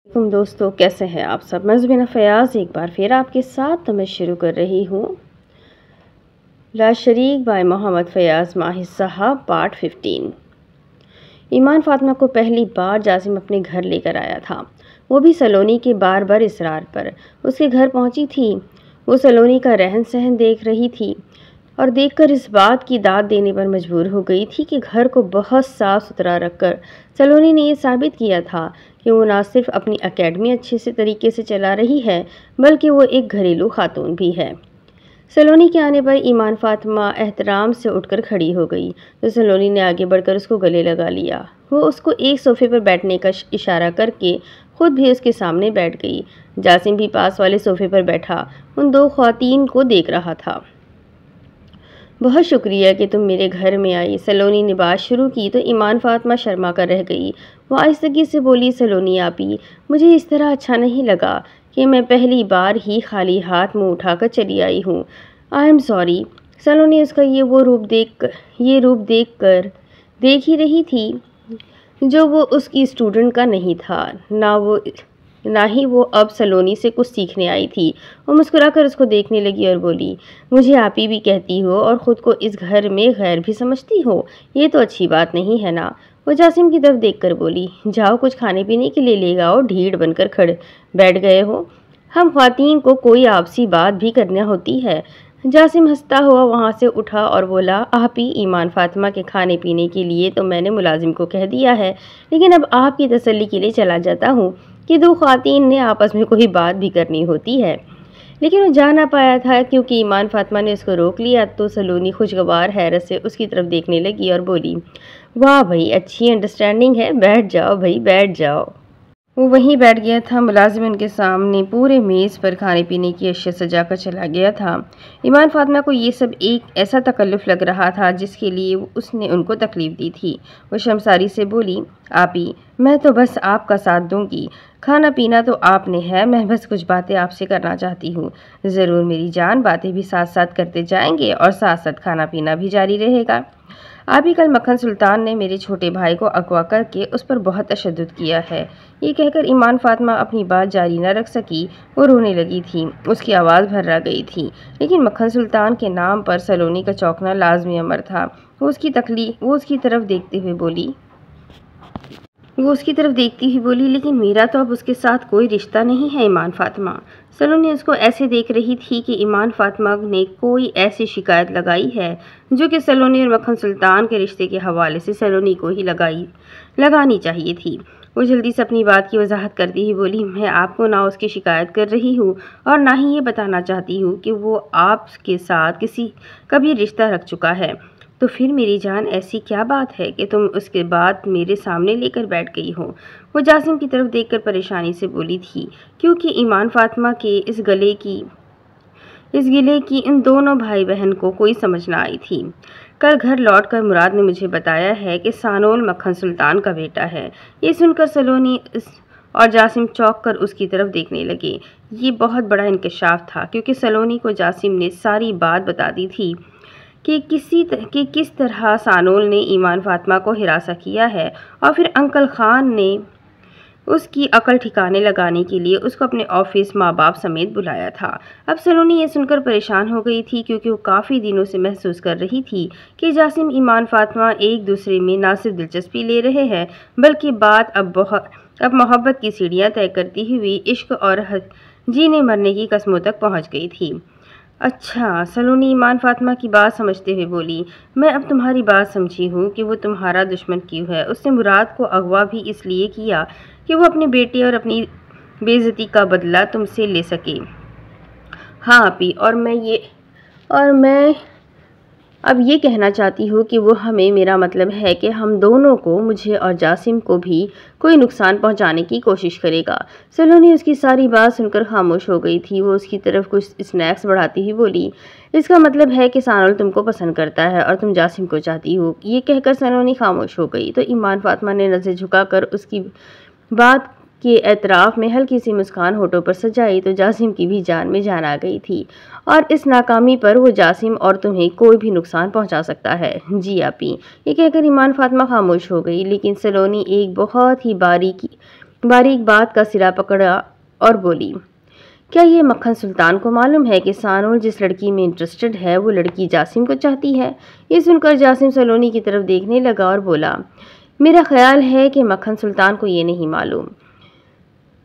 तुम दोस्तों कैसे हैं आप सब। मैं ज़ुबीना फ़याज़ एक बार फिर आपके साथ तो मैं शुरू कर रही हूँ ला शरीक बाय मोहम्मद फ़याज़ माहिर साहब पार्ट 15। ईमान फ़ातिमा को पहली बार जासिम अपने घर लेकर आया था, वो भी सलोनी के बार बार इसरार पर। उसके घर पहुंची थी, वो सलोनी का रहन सहन देख रही थी और देखकर इस बात की दाद देने पर मजबूर हो गई थी कि घर को बहुत साफ़ सुथरा रखकर सलोनी ने यह साबित किया था कि वो न सिर्फ अपनी एकेडमी अच्छे से तरीके से चला रही है, बल्कि वो एक घरेलू खातून भी है। सलोनी के आने पर ईमान फ़ातिमा एहतराम से उठकर खड़ी हो गई तो सलोनी ने आगे बढ़कर उसको गले लगा लिया। वो उसको एक सोफ़े पर बैठने का इशारा करके खुद भी उसके सामने बैठ गई। जासिम भी पास वाले सोफ़े पर बैठा उन दो ख़वातीन को देख रहा था। बहुत शुक्रिया कि तुम मेरे घर में आई। सलोनी ने बात शुरू की तो ईमान फ़ातिमा शर्मा कर रह गई। वो आहिस्तगी से बोली, सलोनी आपी, मुझे इस तरह अच्छा नहीं लगा कि मैं पहली बार ही खाली हाथ मुंह उठाकर चली आई हूँ। I am sorry. सलोनी उसका ये रूप देख ही रही थी जो वो उसकी स्टूडेंट का नहीं था, ना ही वो अब सलोनी से कुछ सीखने आई थी। वो मुस्कुराकर उसको देखने लगी और बोली, मुझे आप ही भी कहती हो और ख़ुद को इस घर में गैर भी समझती हो, ये तो अच्छी बात नहीं है ना। वो जासिम की तरफ देखकर बोली, जाओ कुछ खाने पीने के लिए ले आओ, ढीठ बनकर खड़े बैठ गए हो। हम ख्वातीन को कोई आपसी बात भी करना होती है। जासिम हंसता हुआ वहाँ से उठा और बोला, आप ही ईमान फ़ातिमा के खाने पीने के लिए तो मैंने मुलाजिम को कह दिया है, लेकिन अब आपकी तसल्ली के लिए चला जाता हूँ कि दो ख्वातीन ने आपस में कोई बात भी करनी होती है। लेकिन वो जा ना पाया था क्योंकि ईमान फ़ातिमा ने उसको रोक लिया तो सलोनी खुशगवार हैरत से उसकी तरफ देखने लगी और बोली, वाह भाई, अच्छी अंडरस्टैंडिंग है, बैठ जाओ भाई बैठ जाओ। वो वहीं बैठ गया था। मुलाजिम उनके सामने पूरे मेज़ पर खाने पीने की अशिया सजा कर चला गया था। ईमान फ़ातिमा को ये सब एक ऐसा तकल्लुफ़ लग रहा था जिसके लिए उसने उनको तकलीफ़ दी थी। वो शर्मसारी से बोली, आपी, मैं तो बस आपका साथ दूंगी, खाना पीना तो आपने है, मैं बस कुछ बातें आपसे करना चाहती हूँ। ज़रूर मेरी जान, बातें भी साथ साथ करते जाएंगे और साथ साथ खाना पीना भी जारी रहेगा। आप ही कल मक्खन सुल्तान ने मेरे छोटे भाई को अगवा करके उस पर बहुत तशद्दुद किया है। ये कहकर ईमान फ़ातिमा अपनी बात जारी न रख सकी। वो रोने लगी थी, उसकी आवाज़ भर्रा गई थी। लेकिन मक्खन सुल्तान के नाम पर सलोनी का चौंकना लाजमी अमर था। वो उसकी तरफ देखती हुई बोली, लेकिन मेरा तो अब उसके साथ कोई रिश्ता नहीं है ईमान फ़ातिमा। सलोनी उसको ऐसे देख रही थी कि ईमान फ़ातिमा ने कोई ऐसी शिकायत लगाई है जो कि सलोनी और मक्खन सुल्तान के रिश्ते के हवाले से सलोनी को ही लगानी चाहिए थी। वो जल्दी से अपनी बात की वजाहत करती ही बोली, मैं आपको ना उसकी शिकायत कर रही हूँ और ना ही ये बताना चाहती हूँ कि वो आपके साथ कभी रिश्ता रख चुका है। तो फिर मेरी जान, ऐसी क्या बात है कि तुम उसके बाद मेरे सामने लेकर बैठ गई हो। वो जासिम की तरफ देखकर परेशानी से बोली थी, क्योंकि ईमान फ़ातिमा के इस गिले की इन दोनों भाई बहन को कोई समझ ना आई थी। कल घर लौटकर मुराद ने मुझे बताया है कि सानोल मक्खन सुल्तान का बेटा है। ये सुनकर सलोनी और जासिम चौंक कर उसकी तरफ देखने लगे। ये बहुत बड़ा इंकशाफ था क्योंकि सलोनी को जासिम ने सारी बात बता दी थी कि किस तरह सानोल ने ईमान फ़ातिमा को हिरासा किया है और फिर अंकल खान ने उसकी अकल ठिकाने लगाने के लिए उसको अपने ऑफिस माँ बाप समेत बुलाया था। अब सलोनी ये सुनकर परेशान हो गई थी क्योंकि वो काफ़ी दिनों से महसूस कर रही थी कि जासिम ईमान फ़ातिमा एक दूसरे में ना सिर्फ दिलचस्पी ले रहे हैं, बल्कि बात अब मोहब्बत की सीढ़ियाँ तय करती हुई इश्क और जीने मरने की कस्मों तक पहुँच गई थी। अच्छा, सलोनी ईमान फ़ातिमा की बात समझते हुए बोली, मैं अब तुम्हारी बात समझी हूँ कि वो तुम्हारा दुश्मन क्यों है। उसने मुराद को अगवा भी इसलिए किया कि वो अपने बेटे और अपनी बेइज्जती का बदला तुमसे ले सके। हाँ आपी, और मैं अब ये कहना चाहती हूँ कि वो हमें, मेरा मतलब है कि हम दोनों को, मुझे और जासिम को भी कोई नुकसान पहुँचाने की कोशिश करेगा। सलोनी उसकी सारी बात सुनकर खामोश हो गई थी। वो उसकी तरफ कुछ स्नैक्स बढ़ाती ही बोली, इसका मतलब है कि सानोल तुमको पसंद करता है और तुम जासिम को चाहती हो। ये कहकर सलोनी खामोश हो गई तो ईमान फ़ातिमा ने नज़र झुकाकर उसकी बात के एतराफ़ में हल्की सी मुस्कान होठों पर सजाई तो जासिम की भी जान में जान आ गई थी और इस नाकामी पर वो जासिम और तुम्हें कोई भी नुकसान पहुंचा सकता है। जी आपी। ये कहकर ईमान फ़ातिमा खामोश हो गई, लेकिन सलोनी एक बहुत ही बारीक बात का सिरा पकड़ा और बोली, क्या ये मक्खन सुल्तान को मालूम है कि सानोल जिस लड़की में इंटरेस्टेड है वो लड़की जासिम को चाहती है? ये सुनकर जासिम सलोनी की तरफ देखने लगा और बोला, मेरा ख्याल है कि मक्खन सुल्तान को ये नहीं मालूम।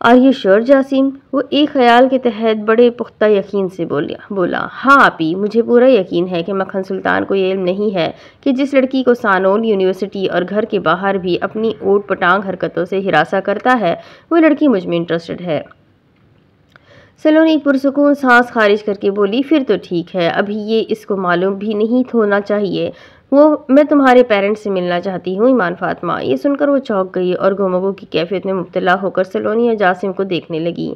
Are you sure Jasim? वो एक ख्याल के तहत बड़े पुख्ता यकीन से बोला, हाँ आपी, मुझे पूरा यकीन है कि मक्खन सुल्तान को ये इल्म नहीं है कि जिस लड़की को सानोल यूनिवर्सिटी और घर के बाहर भी अपनी ऊट पटांग हरकतों से हिरासा करता है वो लड़की मुझ में इंटरेस्टेड है। सलोनी पुरसुकून सांस खारिज करके बोली, फिर तो ठीक है, अभी ये इसको मालूम भी नहीं होना चाहिए। मैं तुम्हारे पेरेंट्स से मिलना चाहती हूँ ईमान फातिमा। ये सुनकर वो चौंक गई और गुमगो की कैफियत में मुब्तला होकर सलोनी और जासिम को देखने लगी।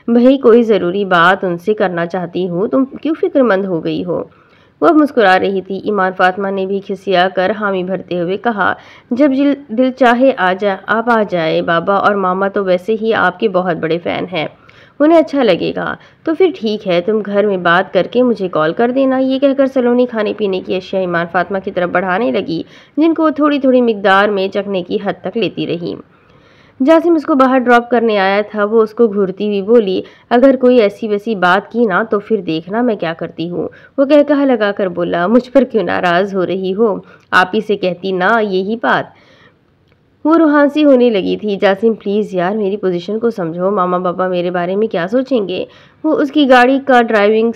भाई कोई ज़रूरी बात उनसे करना चाहती हूँ, तुम क्यों फिक्रमंद हो गई हो? वो अब मुस्कुरा रही थी। ईमान फातिमा ने भी खिसिया कर हामी भरते हुए कहा, जब दिल चाहे आप आ जाए, बाबा और मामा तो वैसे ही आपके बहुत बड़े फ़ैन हैं, उन्हें अच्छा लगेगा। तो फिर ठीक है, तुम घर में बात करके मुझे कॉल कर देना। ये कहकर सलोनी खाने पीने की अशिया ईमान फातिमा की तरफ बढ़ाने लगी, जिनको वो थोड़ी थोड़ी मिकदार में चखने की हद तक लेती रही। जासिम उसको बाहर ड्रॉप करने आया था। वो उसको घूरती हुई बोली, अगर कोई ऐसी वैसी बात की ना तो फिर देखना मैं क्या करती हूँ। वो कह लगा कर बोला, मुझ पर क्यों नाराज़ हो रही हो? आप ही से कहती ना यही बात। वो रूहानी होने लगी थी। जासिम प्लीज़ यार मेरी पोजीशन को समझो, मामा पापा मेरे बारे में क्या सोचेंगे? वो उसकी गाड़ी का ड्राइविंग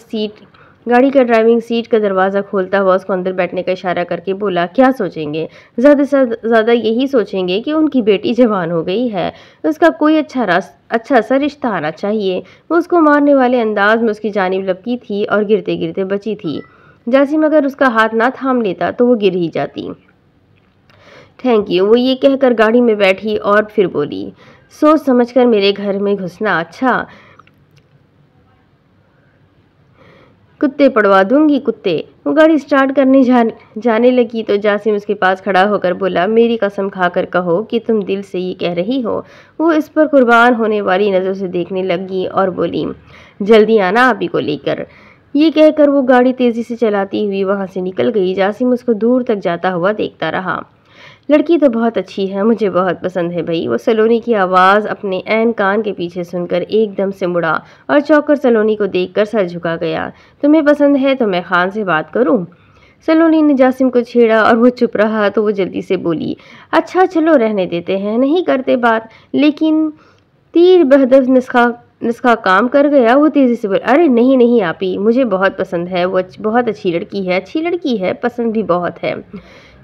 सीट का दरवाज़ा खोलता हुआ उसको अंदर बैठने का इशारा करके बोला, क्या सोचेंगे? ज़्यादा से ज़्यादा यही सोचेंगे कि उनकी बेटी जवान हो गई है, उसका कोई अच्छा सा रिश्ता आना चाहिए। वो उसको मारने वाले अंदाज में उसकी जानिब लपकी थी और गिरते गिरते बची थी। जासिम अगर उसका हाथ ना थाम लेता तो वो गिर ही जाती। Thank you. वो ये कहकर गाड़ी में बैठी और फिर बोली, सोच समझकर मेरे घर में घुसना। अच्छा, कुत्ते पड़वा दूंगी, कुत्ते। वो गाड़ी स्टार्ट करने जाने लगी तो जासिम उसके पास खड़ा होकर बोला, मेरी कसम खाकर कहो कि तुम दिल से ये कह रही हो। वो इस पर कुर्बान होने वाली नज़र से देखने लगी और बोली, जल्दी आना आप ही को लेकर। ये कहकर वो गाड़ी तेज़ी से चलाती हुई वहाँ से निकल गई। जासिम उसको दूर तक जाता हुआ देखता रहा। लड़की तो बहुत अच्छी है, मुझे बहुत पसंद है भई। वो सलोनी की आवाज़ अपने ऐन कान के पीछे सुनकर एकदम से मुड़ा और चौंककर सलोनी को देखकर सर झुका गया। तुम्हें पसंद है तो मैं खान से बात करूं? सलोनी ने जासिम को छेड़ा और वो चुप रहा तो वो जल्दी से बोली, अच्छा चलो रहने देते हैं, नहीं करते बात। लेकिन तीर बहदफ नुस्खा काम कर गया। वो तेज़ी से बोली, अरे नहीं नहीं आपी, मुझे बहुत पसंद है, वो बहुत अच्छी लड़की है, पसंद भी बहुत है।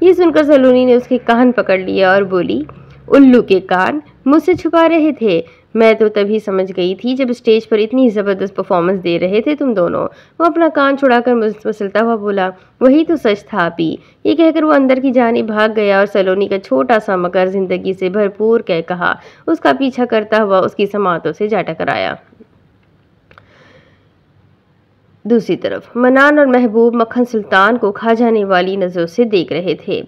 ये सुनकर सलोनी ने उसके कान पकड़ लिया और बोली, उल्लू के कान मुझसे छुपा रहे थे? मैं तो तभी समझ गई थी जब स्टेज पर इतनी ज़बरदस्त परफॉर्मेंस दे रहे थे तुम दोनों। वो अपना कान छुड़ाकर मसलता हुआ बोला, वही तो सच था आपी। ये कहकर वो अंदर की जानिब भाग गया और सलोनी का छोटा सा मगर जिंदगी से भरपूर कहा उसका पीछा करता हुआ उसकी समातों से जा टकराया। दूसरी तरफ मनान और महबूब मक्खन सुल्तान को खा जाने वाली नज़रों से देख रहे थे।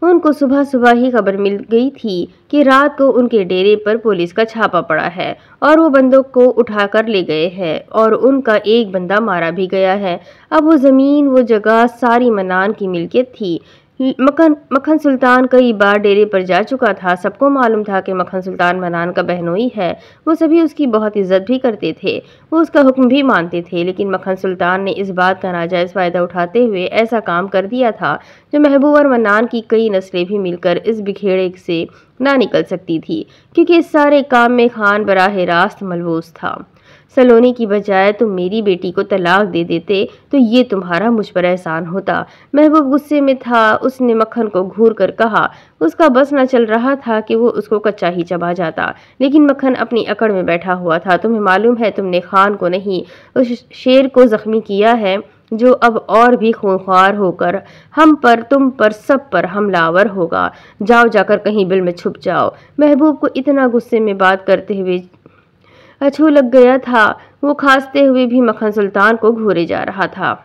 उनको सुबह सुबह ही खबर मिल गई थी कि रात को उनके डेरे पर पुलिस का छापा पड़ा है और वो बंदूक को उठाकर ले गए हैं और उनका एक बंदा मारा भी गया है। अब वो ज़मीन, वो जगह सारी मनान की मिल्कियत थी। मक्खन सुल्तान कई बार डेरे पर जा चुका था। सबको मालूम था कि मक्खन सुल्तान मनान का बहनोई है। वो सभी उसकी बहुत इज्जत भी करते थे, वो उसका हुक्म भी मानते थे। लेकिन मक्खन सुल्तान ने इस बात का नाजायज़ फ़ायदा उठाते हुए ऐसा काम कर दिया था जो महबूब और मनान की कई नस्लें भी मिलकर इस बिखेड़े से ना निकल सकती थी, क्योंकि इस सारे काम में खान बराह रास्त मलबूस था। सलोनी की बजाय तुम मेरी बेटी को तलाक दे देते तो ये तुम्हारा मुझ पर एहसान होता। महबूब गुस्से में था। उसने मक्खन को घूर कर कहा। उसका बस न चल रहा था कि वो उसको कच्चा ही चबा जाता, लेकिन मक्खन अपनी अकड़ में बैठा हुआ था। तुम्हें मालूम है तुमने खान को नहीं, उस शेर को जख्मी किया है जो अब और भी खूंखार होकर हम पर, तुम पर, सब पर हमलावर होगा। जाओ जाकर कहीं बिल में छुप जाओ। महबूब को इतना गुस्से में बात करते हुए अछू लग गया था। वो खांसते हुए भी मक्खन सुल्तान को घूरे जा रहा था।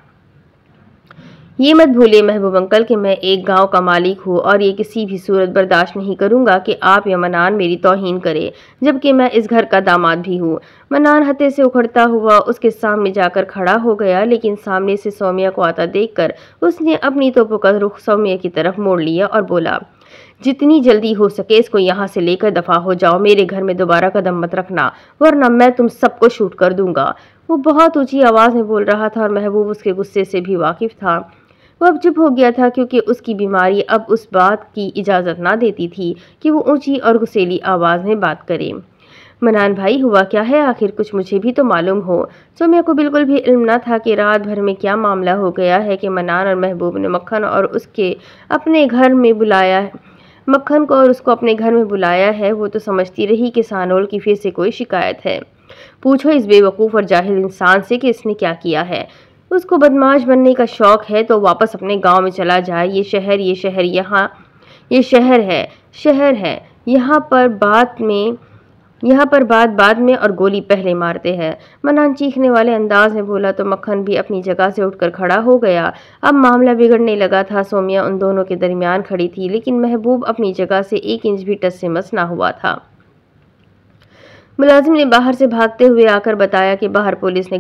ये मत भूलिए महबूब अंकल कि मैं एक गांव का मालिक हूँ और ये किसी भी सूरत बर्दाश्त नहीं करूँगा कि आप या मनान मेरी तौहीन करे, जबकि मैं इस घर का दामाद भी हूँ। मनान हत्थे से उखड़ता हुआ उसके सामने जाकर खड़ा हो गया, लेकिन सामने से सौम्या को आता देखकर उसने अपनी तोपों का रुख सौम्या की तरफ मोड़ लिया और बोला, जितनी जल्दी हो सके इसको यहाँ से लेकर दफा हो जाओ। मेरे घर में दोबारा कदम मत रखना, वरना मैं तुम सबको शूट कर दूंगा। वो बहुत ऊंची आवाज़ में बोल रहा था और महबूब उसके गुस्से से भी वाकिफ था। वो अब चुप हो गया था क्योंकि उसकी बीमारी अब उस बात की इजाज़त ना देती थी कि वो ऊंची और गुस्सेली आवाज़ में बात करे। मनान भाई, हुआ क्या है आखिर? कुछ मुझे भी तो मालूम हो। सोम्या को बिल्कुल भी इल्म न था कि रात भर में क्या मामला हो गया है कि मनान और महबूब ने मक्खन और उसके अपने घर में बुलाया है। मक्खन को और उसको अपने घर में बुलाया है। वो तो समझती रही कि सानोल की फिर से कोई शिकायत है। पूछो इस बेवकूफ़ और जाहिल इंसान से कि इसने क्या किया है। उसको बदमाश बनने का शौक है तो वापस अपने गांव में चला जाए। ये शहर यहाँ ये शहर है। यहाँ पर बात बाद में और गोली पहले मारते हैं। मनान चीखने वाले अंदाज में बोला तो मक्खन भी अपनी जगह से उठकर खड़ा हो गया। अब मामला बिगड़ने लगा था। सोम्या उन दोनों के दरमियान खड़ी थी, लेकिन महबूब अपनी जगह से 1 इंच भी टस से मस ना हुआ था। मुलाजिम ने बाहर से भागते हुए आकर बताया कि बाहर पुलिस ने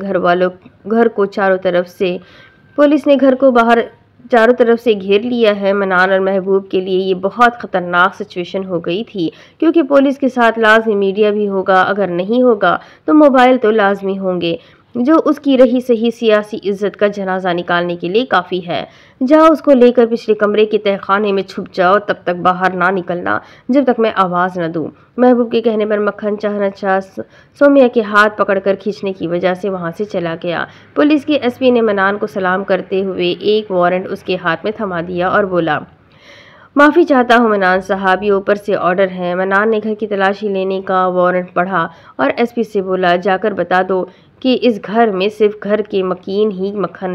घर को बाहर चारों तरफ से घेर लिया है। मनान और महबूब के लिए ये बहुत ख़तरनाक सिचुएशन हो गई थी, क्योंकि पुलिस के साथ लाजमी मीडिया भी होगा। अगर नहीं होगा तो मोबाइल तो लाजमी होंगे, जो उसकी रही सही सियासी इज्जत का जनाजा निकालने के लिए काफ़ी है। जाओ, उसको लेकर पिछले कमरे के तहखाने में छुप जाओ। तब तक बाहर ना निकलना जब तक मैं आवाज़ न दूं। महबूब के कहने पर मक्खन चाहना सोम्या के हाथ पकड़कर खींचने की वजह से वहां से चला गया। पुलिस के एसपी ने मनान को सलाम करते हुए एक वारंट उसके हाथ में थमा दिया और बोला, माफ़ी चाहता हूँ मनान साहब, ये ऊपर से ऑर्डर है। मनान ने घर की तलाशी लेने का वारंट पढ़ा और एसपी से बोला, जाकर बता दो कि इस घर में सिर्फ घर के मकीन है, मक्खन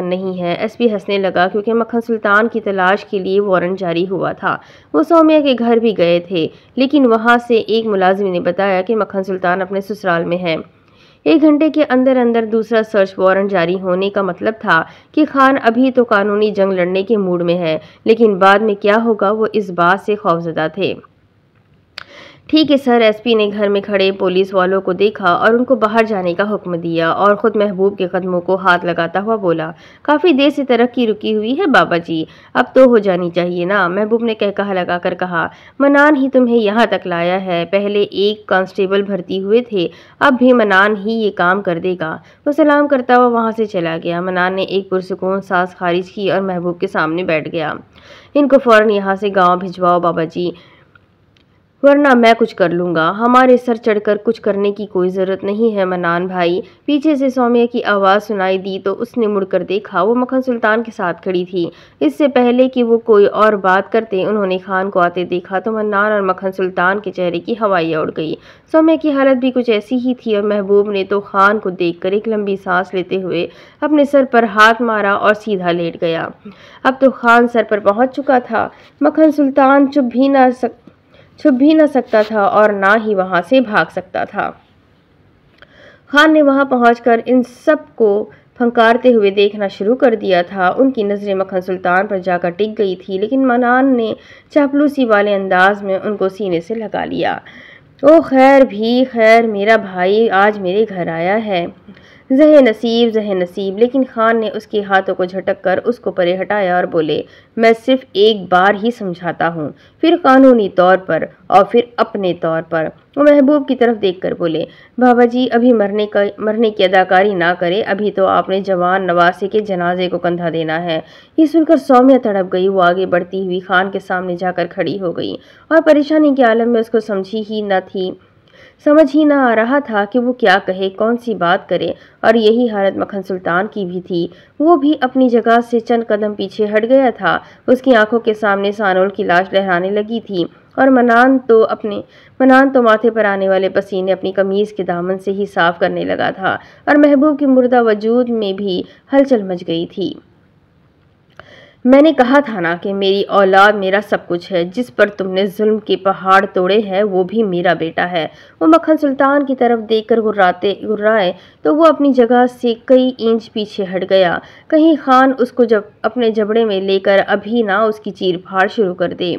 नहीं है। एसपी हंसने लगा क्योंकि मक्खन सुल्तान की तलाश के लिए वारंट जारी हुआ था। वो सोम्या के घर भी गए थे, लेकिन वहां से एक मुलाजिम ने बताया कि मक्खन सुल्तान अपने ससुराल में है। 1 घंटे के अंदर अंदर दूसरा सर्च वारंट जारी होने का मतलब था कि खान अभी तो कानूनी जंग लड़ने के मूड में है, लेकिन बाद में क्या होगा वो इस बात से खौफजदा थे। ठीक है सर। एसपी ने घर में खड़े पुलिस वालों को देखा और उनको बाहर जाने का हुक्म दिया और खुद महबूब के कदमों को हाथ लगाता हुआ बोला, काफ़ी देर से तरक्की रुकी हुई है बाबा जी, अब तो हो जानी चाहिए ना। महबूब ने कहकहा लगाकर कहा, मनान ही तुम्हें यहाँ तक लाया है। पहले एक कांस्टेबल भर्ती हुए थे, अब भी मनान ही ये काम कर देगा। वो सलाम करता हुआ वहाँ से चला गया। मनान ने एक पुरसुकून सांस खारिज की और महबूब के सामने बैठ गया। इनको फ़ौरन यहाँ से गाँव भिजवाओ बाबा जी, वरना मैं कुछ कर लूँगा। हमारे सर चढ़कर कुछ करने की कोई ज़रूरत नहीं है मनान भाई। पीछे से सोम्या की आवाज़ सुनाई दी तो उसने मुड़कर देखा। वो मक्खन सुल्तान के साथ खड़ी थी। इससे पहले कि वो कोई और बात करते उन्होंने खान को आते देखा तो मन्नान और मक्खन सुल्तान के चेहरे की हवाइयाँ उड़ गई। सोम्या की हालत भी कुछ ऐसी ही थी और महबूब ने तो खान को देखकर एक लंबी सांस लेते हुए अपने सर पर हाथ मारा और सीधा लेट गया। अब तो खान सर पर पहुँच चुका था। मक्खन सुल्तान छुप भी न सकता था और ना ही वहां से भाग सकता था। खान ने वहां पहुंचकर इन सब को फंकारते हुए देखना शुरू कर दिया था। उनकी नजरें मक्खन सुल्तान पर जाकर टिक गई थी, लेकिन मनान ने चापलूसी वाले अंदाज में उनको सीने से लगा लिया। ओ खैर, मेरा भाई आज मेरे घर आया है। जहे नसीब। लेकिन खान ने उसके हाथों को झटक कर उसको परे हटाया और बोले, मैं सिर्फ एक बार ही समझाता हूँ, फिर कानूनी तौर पर और फिर अपने तौर पर। वो महबूब की तरफ देखकर बोले, बाबा जी अभी मरने की अदाकारी ना करे, अभी तो आपने जवान नवासे के जनाजे को कंधा देना है। ये सुनकर सोम्या तड़प गई। वो आगे बढ़ती हुई खान के सामने जाकर खड़ी हो गई और परेशानी के आलम में उसको समझ ही ना आ रहा था कि वो क्या कहे, कौन सी बात करे। और यही हालत मक्खन सुल्तान की भी थी। वो भी अपनी जगह से चंद कदम पीछे हट गया था। उसकी आंखों के सामने सानोल की लाश लहराने लगी थी और मनान तो माथे पर आने वाले पसीने अपनी कमीज के दामन से ही साफ करने लगा था और महबूब की मुर्दा वजूद में भी हलचल मच गई थी। मैंने कहा था ना कि मेरी औलाद मेरा सब कुछ है। जिस पर तुमने जुल्म के पहाड़ तोड़े हैं वो भी मेरा बेटा है। वो मक्खन सुल्तान की तरफ देखकर गुर्राए तो वो अपनी जगह से कई इंच पीछे हट गया। कहीं खान उसको अपने जबड़े में लेकर अभी ना उसकी चीर-फाड़ शुरू कर दे।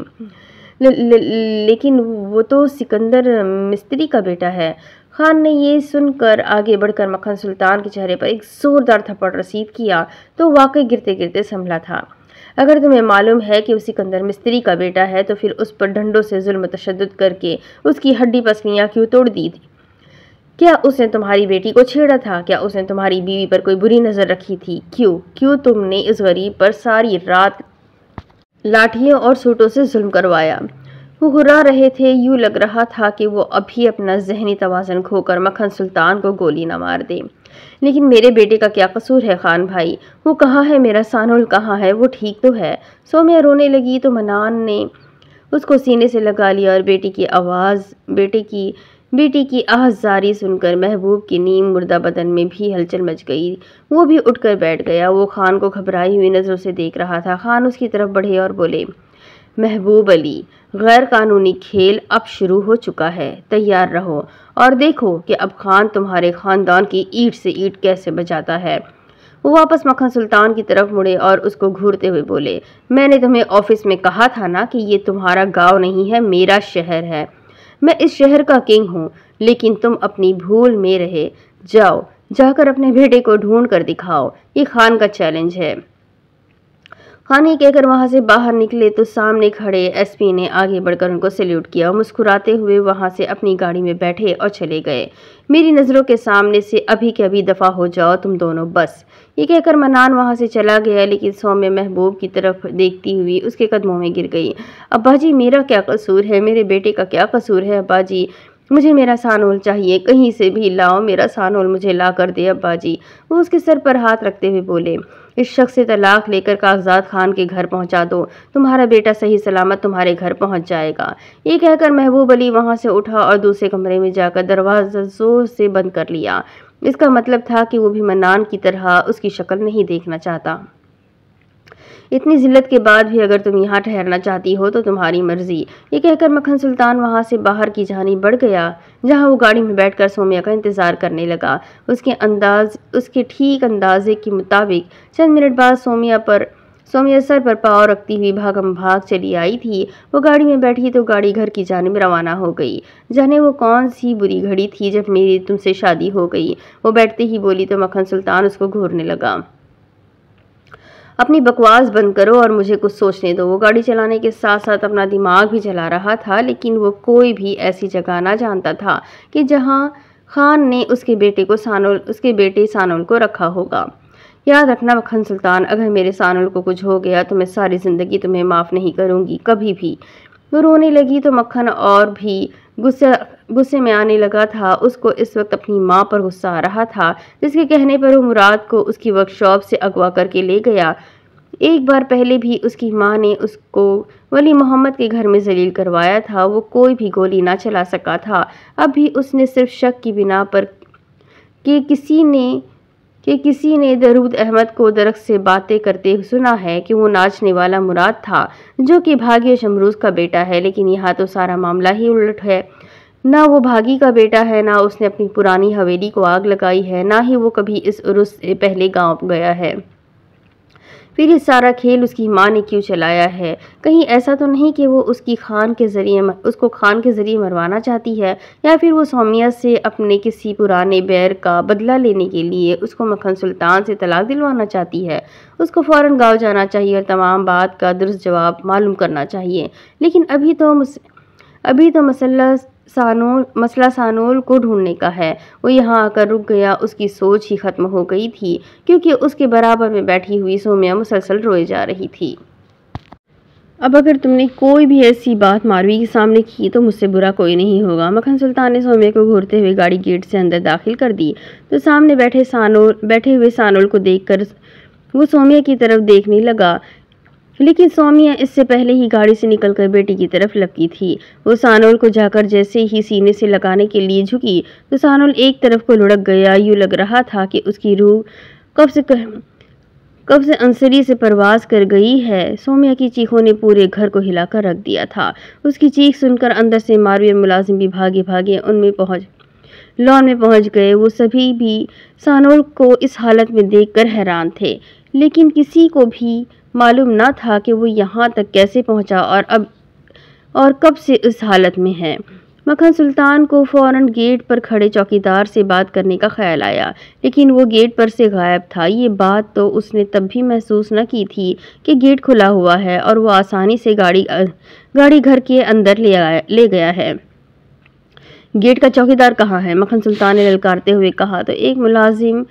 लेकिन वो तो सिकंदर मिस्त्री का बेटा है। खान ने ये सुनकर आगे बढ़कर मक्खन सुल्तान के चेहरे पर एक जोरदार थप्पड़ रसीद किया तो वाकई गिरते गिरते संभला था। अगर तुम्हें मालूम है कि वो सिकंदर मिस्त्री का बेटा है तो फिर उस पर डंडों से जुल्म तशद्दुद करके उसकी हड्डी पसलियां क्यों तोड़ दी थी? क्या उसने तुम्हारी बेटी को छेड़ा था? क्या उसने तुम्हारी बीवी पर कोई बुरी नजर रखी थी? क्यों तुमने इस गरीब पर सारी रात लाठियों और सूटों से जुल्म करवाया? वो घुरा रहे थे। यूं लग रहा था कि वो अभी अपना जहनी तवाज़ुन खोकर मक्खन सुल्तान को गोली न मार दे। लेकिन मेरे बेटे का क्या कसूर है खान भाई? वो कहाँ है? मेरा सानुल कहाँ है? वो ठीक तो है? सोम्या रोने लगी तो मनान ने उसको सीने से लगा लिया और बेटी की आह-ज़ारी सुनकर महबूब की नीम मुर्दा बदन में भी हलचल मच गई। वो भी उठकर बैठ गया। वो खान को घबराई हुई नज़रों से देख रहा था। खान उसकी तरफ बढ़े और बोले, महबूब अली, गैर कानूनी खेल अब शुरू हो चुका है। तैयार रहो और देखो कि अब खान तुम्हारे खानदान की ईंट से ईंट कैसे बजाता है। वो वापस मक्खन सुल्तान की तरफ मुड़े और उसको घूरते हुए बोले, मैंने तुम्हें ऑफिस में कहा था ना कि ये तुम्हारा गांव नहीं है, मेरा शहर है। मैं इस शहर का किंग हूँ, लेकिन तुम अपनी भूल में रहे। जाओ, जाकर अपने बेटे को ढूंढ कर दिखाओ। ये खान का चैलेंज है। खान ये कहकर वहां से बाहर निकले तो सामने खड़े एसपी ने आगे बढ़कर उनको सैल्यूट किया। मुस्कुराते हुए वहां से अपनी गाड़ी में बैठे और चले गए। मेरी नज़रों के सामने से अभी के अभी दफा हो जाओ तुम दोनों, बस। ये कहकर मनान वहां से चला गया, लेकिन सौम्य महबूब की तरफ देखती हुई उसके कदमों में गिर गई। अब्बा जी, मेरा क्या कसूर है? मेरे बेटे का क्या कसूर है? अब्बा जी, मुझे मेरा सानोल चाहिए, कहीं से भी लाओ, मेरा सानोल मुझे ला कर दे अब्बा जी। वो उसके सर पर हाथ रखते हुए बोले, इस शख्स से तलाक लेकर कागजात खान के घर पहुंचा दो, तुम्हारा बेटा सही सलामत तुम्हारे घर पहुंच जाएगा। ये कहकर महबूब अली वहां से उठा और दूसरे कमरे में जाकर दरवाजा जोर से बंद कर लिया। इसका मतलब था कि वो भी मन्नान की तरह उसकी शक्ल नहीं देखना चाहता। इतनी जिल्लत के बाद भी अगर तुम यहाँ ठहरना चाहती हो तो तुम्हारी मर्जी। ये कहकर मक्खन सुल्तान वहां से बाहर की जानिब बढ़ गया, जहां वो गाड़ी में बैठकर सोम्या का इंतजार करने लगा। उसके ठीक अंदाजे के मुताबिक चंद मिनट बाद सोम्या सर पर पाँव रखती हुई भागम भाग चली आई थी। वो गाड़ी में बैठी तो गाड़ी घर की जानिब रवाना हो गई। जाने वो कौन सी बुरी घड़ी थी जब मेरी तुमसे शादी हो गई। वो बैठते ही बोली तो मक्खन सुल्तान उसको घूरने लगा। अपनी बकवास बंद करो और मुझे कुछ सोचने दो। वो गाड़ी चलाने के साथ साथ अपना दिमाग भी चला रहा था, लेकिन वो कोई भी ऐसी जगह ना जानता था कि जहां खान ने उसके बेटे सानुल को रखा होगा। याद रखना मक्खन सुल्तान, अगर मेरे सानुल को कुछ हो गया तो मैं सारी जिंदगी तुम्हें माफ़ नहीं करूंगी, कभी भी। वो रोने लगी तो मक्खन और भी गुस्से में आने लगा था। उसको इस वक्त अपनी माँ पर गुस्सा आ रहा था, जिसके कहने पर वो मुराद को उसकी वर्कशॉप से अगवा करके ले गया। एक बार पहले भी उसकी माँ ने उसको वली मोहम्मद के घर में जलील करवाया था। वो कोई भी गोली ना चला सका था। अब भी उसने सिर्फ शक की बिना पर कि किसी ने दरूद अहमद को दरख्त से बातें करते सुना है कि वो नाचने वाला मुराद था, जो कि भागी शमरूज का बेटा है। लेकिन यहाँ तो सारा मामला ही उलट है। ना वो भागी का बेटा है, ना उसने अपनी पुरानी हवेली को आग लगाई है, ना ही वो कभी इस उर्स से पहले गांव गया है। फिर ये सारा खेल उसकी माँ ने क्यों चलाया है? कहीं ऐसा तो नहीं कि वो उसको खान के जरिए मरवाना चाहती है, या फिर वो सौम्या से अपने किसी पुराने बैर का बदला लेने के लिए उसको मक्खन सुल्तान से तलाक दिलवाना चाहती है। उसको फ़ौरन गाँव जाना चाहिए और तमाम बात का दुरुस्त जवाब मालूम करना चाहिए। लेकिन अभी तो मसला सानोल को ढूंढने का है। वो यहाँ आकर रुक गया। उसकी सोच ही खत्म हो गई थी, क्योंकि उसके बराबर में बैठी हुई सोम्या मुसलसल रोए जा रही थी। अब अगर तुमने कोई भी ऐसी बात मारवी के सामने की तो मुझसे बुरा कोई नहीं होगा। मक्खन सुल्तान ने सोम्या को घूरते हुए गाड़ी गेट से अंदर दाखिल कर दी तो सामने बैठे हुए सानोल को देखकर वो सोम्या की तरफ देखने लगा। लेकिन सोम्या इससे पहले ही गाड़ी से निकलकर बेटी की तरफ लपकी थी। वो सानोल को जाकर जैसे ही सीने से लगाने के लिए झुकी तो सानोल एक तरफ को लुढ़क गया। यूं लग रहा था कि उसकी रूह कब से अंसरी से परवास कर गई है। सोम्या की चीखों ने पूरे घर को हिलाकर रख दिया था। उसकी चीख सुनकर अंदर से मारवी और मुलाजिम भी भागे भागे लॉन में पहुंच गए। वो सभी भी सानोल को इस हालत में देखकर हैरान थे, लेकिन किसी को भी मालूम न था कि वो यहाँ तक कैसे पहुंचा और कब से इस हालत में है। मक्खन सुल्तान को फौरन गेट पर खड़े चौकीदार से बात करने का ख्याल आया, लेकिन वो गेट पर से गायब था। ये बात तो उसने तब भी महसूस न की थी कि गेट खुला हुआ है और वो आसानी से गाड़ी घर के अंदर ले गया है। गेट का चौकीदार कहाँ है? मक्खन सुल्तान ने ललकारते हुए कहा तो एक मुलाजिम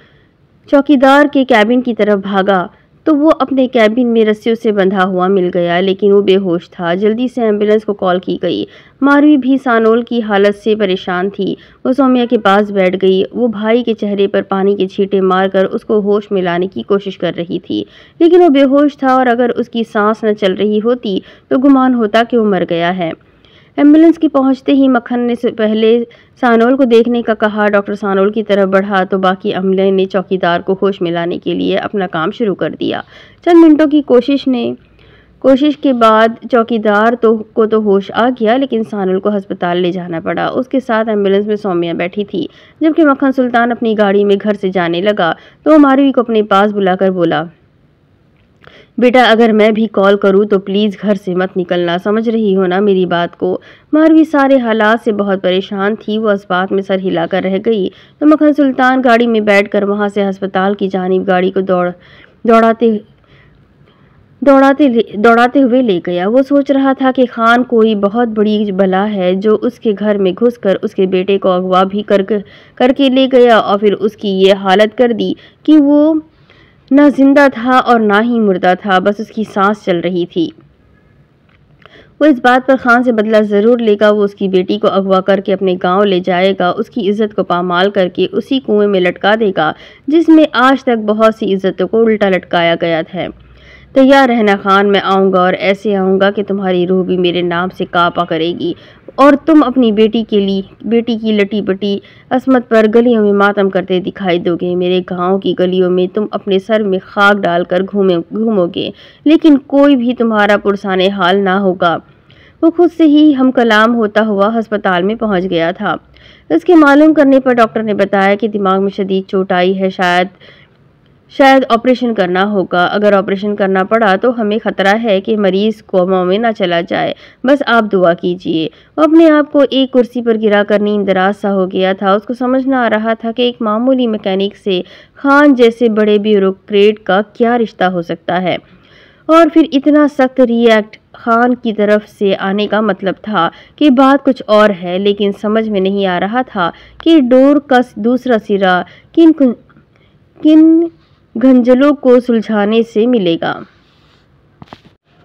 चौकीदार के कैबिन की तरफ भागा तो वो अपने कैबिन में रस्सियों से बंधा हुआ मिल गया, लेकिन वो बेहोश था। जल्दी से एम्बुलेंस को कॉल की गई। मारवी भी सानोल की हालत से परेशान थी। वो सौम्या के पास बैठ गई। वो भाई के चेहरे पर पानी के छींटे मारकर उसको होश में लाने की कोशिश कर रही थी, लेकिन वो बेहोश था और अगर उसकी सांस न चल रही होती तो गुमान होता कि वो मर गया है। एम्बुलेंस के पहुंचते ही मक्खन ने पहले सानोल को देखने का कहा। डॉक्टर सानोल की तरफ बढ़ा तो बाकी अमले ने चौकीदार को होश में लाने के लिए अपना काम शुरू कर दिया। चंद मिनटों की कोशिश के बाद चौकीदार को तो होश आ गया, लेकिन सानोल को अस्पताल ले जाना पड़ा। उसके साथ एम्बुलेंस में सौम्या बैठी थी। जबकि मक्खन सुल्तान अपनी गाड़ी में घर से जाने लगा तो मारवी को अपने पास बुलाकर बोला, बेटा अगर मैं भी कॉल करूं तो प्लीज़ घर से मत निकलना, समझ रही हो ना मेरी बात को। मारवी सारे हालात से बहुत परेशान थी। वो इस बात में सर हिलाकर रह गई तो मक्खन सुल्तान गाड़ी में बैठकर वहां से अस्पताल की जानिब गाड़ी को दौड़ाते हुए ले गया। वो सोच रहा था कि खान कोई बहुत बड़ी बला है जो उसके घर में घुसकर उसके बेटे को अगवा भी करके ले गया और फिर उसकी ये हालत कर दी कि वो ना जिंदा था और ना ही मुर्दा था, बस उसकी सांस चल रही थी। वो इस बात पर खान से बदला जरूर लेगा। वो उसकी बेटी को अगवा करके अपने गांव ले जाएगा, उसकी इज्जत को पामाल करके उसी कुएं में लटका देगा जिसमें आज तक बहुत सी इज्जतों को उल्टा लटकाया गया है। तैयार रहना खान, मैं आऊँगा और ऐसे आऊँगा कि तुम्हारी रूह भी मेरे नाम से काँपा करेगी और तुम अपनी बेटी की लटी पटी असमत पर गलियों में मातम करते दिखाई दोगे। मेरे गांव की गलियों में तुम अपने सर में खाक डालकर घूमोगे, लेकिन कोई भी तुम्हारा पुरसाने हाल ना होगा। वो खुद से ही हम कलाम होता हुआ अस्पताल में पहुंच गया था। इसके मालूम करने पर डॉक्टर ने बताया कि दिमाग में शदीद चोट आई है, शायद ऑपरेशन करना होगा। अगर ऑपरेशन करना पड़ा तो हमें खतरा है कि मरीज कोमा में ना चला जाए। बस आप दुआ कीजिए। वो अपने आप को एक कुर्सी पर गिराकर नींदराज सा हो गया था। उसको समझ ना आ रहा था कि एक मामूली मैकेनिक से खान जैसे बड़े ब्यूरोक्रेट का क्या रिश्ता हो सकता है, और फिर इतना सख्त रिएक्ट खान की तरफ से आने का मतलब था कि बात कुछ और है, लेकिन समझ में नहीं आ रहा था कि डोर का दूसरा सिरा किन गंजलों को सुलझाने से मिलेगा।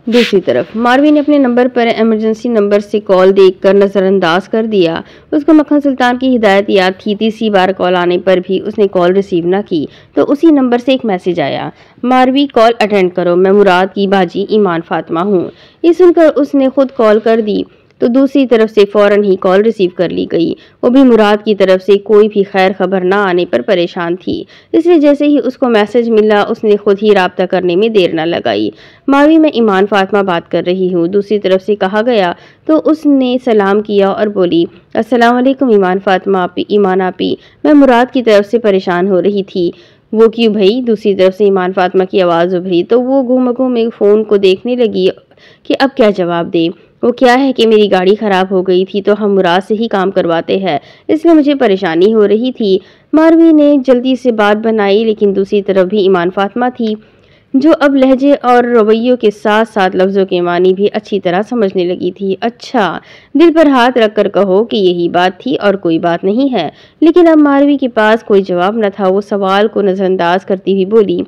दूसरी तरफ मारवी ने अपने नंबर पर इमरजेंसी नंबर से कॉल देखकर नज़रअंदाज कर दिया। उसको मक्खन सुल्तान की हिदायत याद थी। तीसरी बार कॉल आने पर भी उसने कॉल रिसीव न की तो उसी नंबर से एक मैसेज आया, मारवी कॉल अटेंड करो, मैं मुराद की बाजी ईमान फातिमा हूँ। ये सुनकर उसने खुद कॉल कर दी तो दूसरी तरफ से फौरन ही कॉल रिसीव कर ली गई। वो भी मुराद की तरफ से कोई भी खैर खबर ना आने पर परेशान थी, इसलिए जैसे ही उसको मैसेज मिला उसने खुद ही राब्ता करने में देर न लगाई। मावी, मैं ईमान फातिमा बात कर रही हूँ, दूसरी तरफ से कहा गया तो उसने सलाम किया और बोली, अस्सलाम वालेकुम ईमान फातिमा आपी, ईमान आपी, मैं मुराद की तरफ से परेशान हो रही थी। वो क्यों भई? दूसरी तरफ से ईमान फातिमा की आवाज़ उभरी तो वो घूम में फ़ोन को देखने लगी कि अब क्या जवाब दे। वो क्या है कि मेरी गाड़ी ख़राब हो गई थी तो हम मुराद से ही काम करवाते हैं, इसलिए मुझे परेशानी हो रही थी। मारवी ने जल्दी से बात बनाई, लेकिन दूसरी तरफ भी ईमान फातिमा थी जो अब लहजे और रवैयों के साथ साथ लफ्ज़ों के मानी भी अच्छी तरह समझने लगी थी। अच्छा, दिल पर हाथ रखकर कहो कि यही बात थी और कोई बात नहीं है। लेकिन अब मारवी के पास कोई जवाब न था। वो सवाल को नज़रअंदाज करती हुई बोली,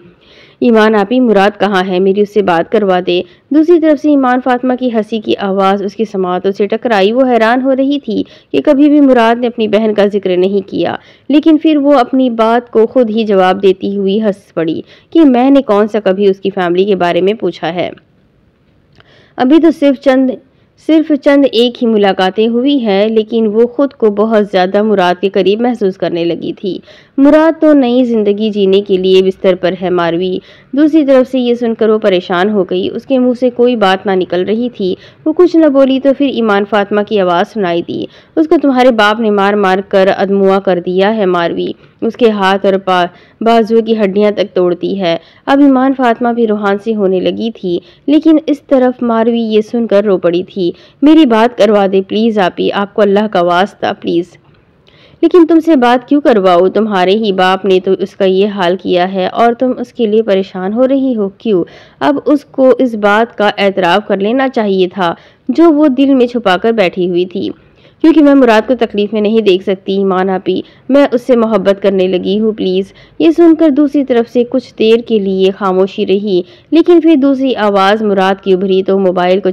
ईमान आपी, मुराद कहाँ है? मेरी उससे बात करवा दे। दूसरी तरफ से ईमान फातिमा की हंसी की आवाज़ उसकी समातों से टकराई। वो हैरान हो रही थी कि कभी भी मुराद ने अपनी बहन का जिक्र नहीं किया, लेकिन फिर वो अपनी बात को खुद ही जवाब देती हुई हंस पड़ी कि मैंने कौन सा कभी उसकी फैमिली के बारे में पूछा है। अभी तो सिर्फ चंद एक ही मुलाकातें हुई हैं, लेकिन वो खुद को बहुत ज़्यादा मुराद के करीब महसूस करने लगी थी। मुराद तो नई ज़िंदगी जीने के लिए बिस्तर पर है। मारवी दूसरी तरफ से ये सुनकर वो परेशान हो गई। उसके मुंह से कोई बात ना निकल रही थी। वो कुछ न बोली तो फिर ईमान फातिमा की आवाज़ सुनाई दी, उसको तुम्हारे बाप ने मार मार कर अदमुआ कर दिया है मारवी। उसके हाथ और बाजुओं की हड्डियां तक तोड़ती है। अब ईमान फातिमा भी रूहान सी होने लगी थी, लेकिन इस तरफ मारवी ये सुनकर रो पड़ी थी। मेरी बात करवा दे प्लीज़ आपी, आपको अल्लाह का वास्ता प्लीज़। लेकिन तुमसे बात क्यों करवाऊँ? तुम्हारे ही बाप ने तो उसका ये हाल किया है और तुम उसके लिए परेशान हो रही हो, क्यों? अब उसको इस बात का एतराफ़ कर लेना चाहिए था जो वो दिल में छुपाकर बैठी हुई थी। क्योंकि मैं मुराद को तकलीफ में नहीं देख सकती ईमान आपी, मैं उससे मोहब्बत करने लगी हूँ प्लीज़। ये सुनकर दूसरी तरफ से कुछ देर के लिए खामोशी रही, लेकिन फिर दूसरी आवाज़ मुराद की उभरी तो मोबाइल को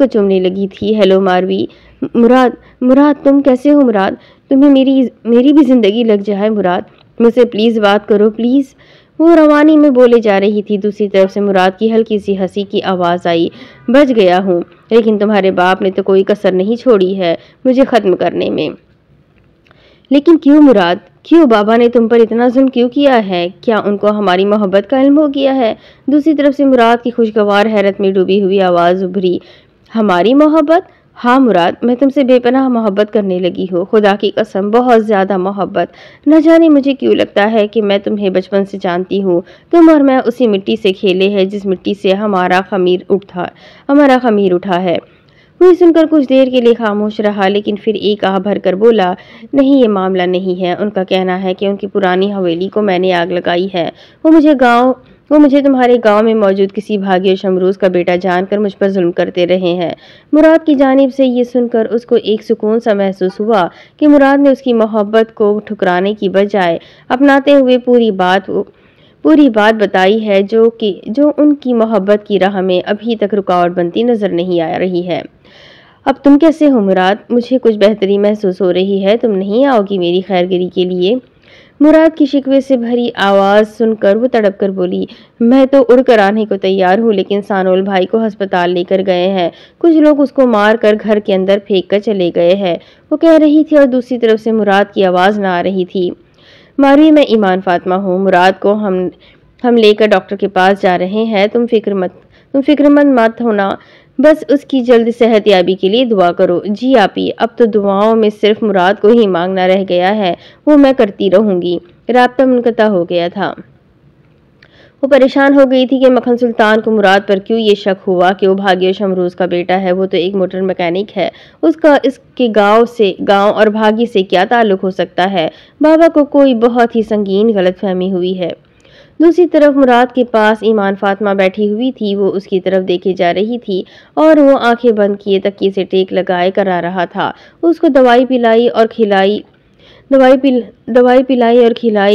चूमने लगी थी। हेलो मारवी। मुराद मुराद तुम कैसे हो मुराद? तुम्हें मेरी भी जिंदगी लग जाए मुराद, मुझसे प्लीज़ बात करो प्लीज़। वो रवानी में बोले जा रही थी। दूसरी तरफ से मुराद की हल्की सी हंसी की आवाज़ आई। बच गया हूँ, लेकिन तुम्हारे बाप ने तो कोई कसर नहीं छोड़ी है मुझे ख़त्म करने में। लेकिन क्यों मुराद, क्यों? बाबा ने तुम पर इतना जुल्म क्यों किया है? क्या उनको हमारी मोहब्बत का इल्म हो गया है? दूसरी तरफ से मुराद की खुशगवार हैरत में डूबी हुई आवाज़ उभरी। हमारी मोहब्बत? हाँ मुराद, मैं तुमसे बेपनाह मोहब्बत करने लगी हूँ, खुदा की कसम बहुत ज़्यादा मोहब्बत। न जाने मुझे क्यों लगता है कि मैं तुम्हें बचपन से जानती हूँ। तुम और मैं उसी मिट्टी से खेले हैं जिस मिट्टी से हमारा खमीर उठा है। वो सुनकर कुछ देर के लिए खामोश रहा, लेकिन फिर एक आह भरकर बोला, नहीं ये मामला नहीं है। उनका कहना है कि उनकी पुरानी हवेली को मैंने आग लगाई है। वो मुझे तुम्हारे गांव में मौजूद किसी भागी और शमरूज का बेटा जानकर मुझ पर जुल्म करते रहे हैं। मुराद की जानिब से ये सुनकर उसको एक सुकून सा महसूस हुआ कि मुराद ने उसकी मोहब्बत को ठुकराने की बजाय अपनाते हुए पूरी बात बताई है जो उनकी मोहब्बत की राह में अभी तक रुकावट बनती नजर नहीं आ रही है। अब तुम कैसे हो मुराद? मुझे कुछ बेहतरी महसूस हो रही है। तुम नहीं आओगी मेरी खैरगिरी के लिए? मुराद की शिकवे से भरी आवाज़ सुनकर वो तड़प कर बोली, मैं तो उड़कर आने को तैयार हूँ, लेकिन सानोल भाई को अस्पताल लेकर गए हैं। कुछ लोग उसको मार कर घर के अंदर फेंक कर चले गए हैं, वो कह रही थी और दूसरी तरफ से मुराद की आवाज़ ना आ रही थी। मारवी, मैं ईमान फातिमा हूँ। मुराद को हम लेकर डॉक्टर के पास जा रहे हैं। तुम फिक्रमंद मत होना, बस उसकी जल्द सेहतयाबी के लिए दुआ करो। जी आपी, अब तो दुआओं में सिर्फ मुराद को ही मांगना रह गया है, वो मैं करती रहूंगी। राब्ता मुनक़ता हो गया था। वो परेशान हो गई थी कि मक्खन सुल्तान को मुराद पर क्यों ये शक हुआ कि वो भागी और शमरूज का बेटा है। वो तो एक मोटर मैकेनिक है, उसका इसके गांव और भागी से क्या ताल्लुक हो सकता है? बाबा को कोई बहुत ही संगीन गलतफहमी हुई है। दूसरी तरफ मुराद के पास ईमान फातिमा बैठी हुई थी। वो उसकी तरफ देखे जा रही थी और वो आंखें बंद किए तकिए से टेक लगाए करा रहा था। उसको दवाई पिलाई और खिलाई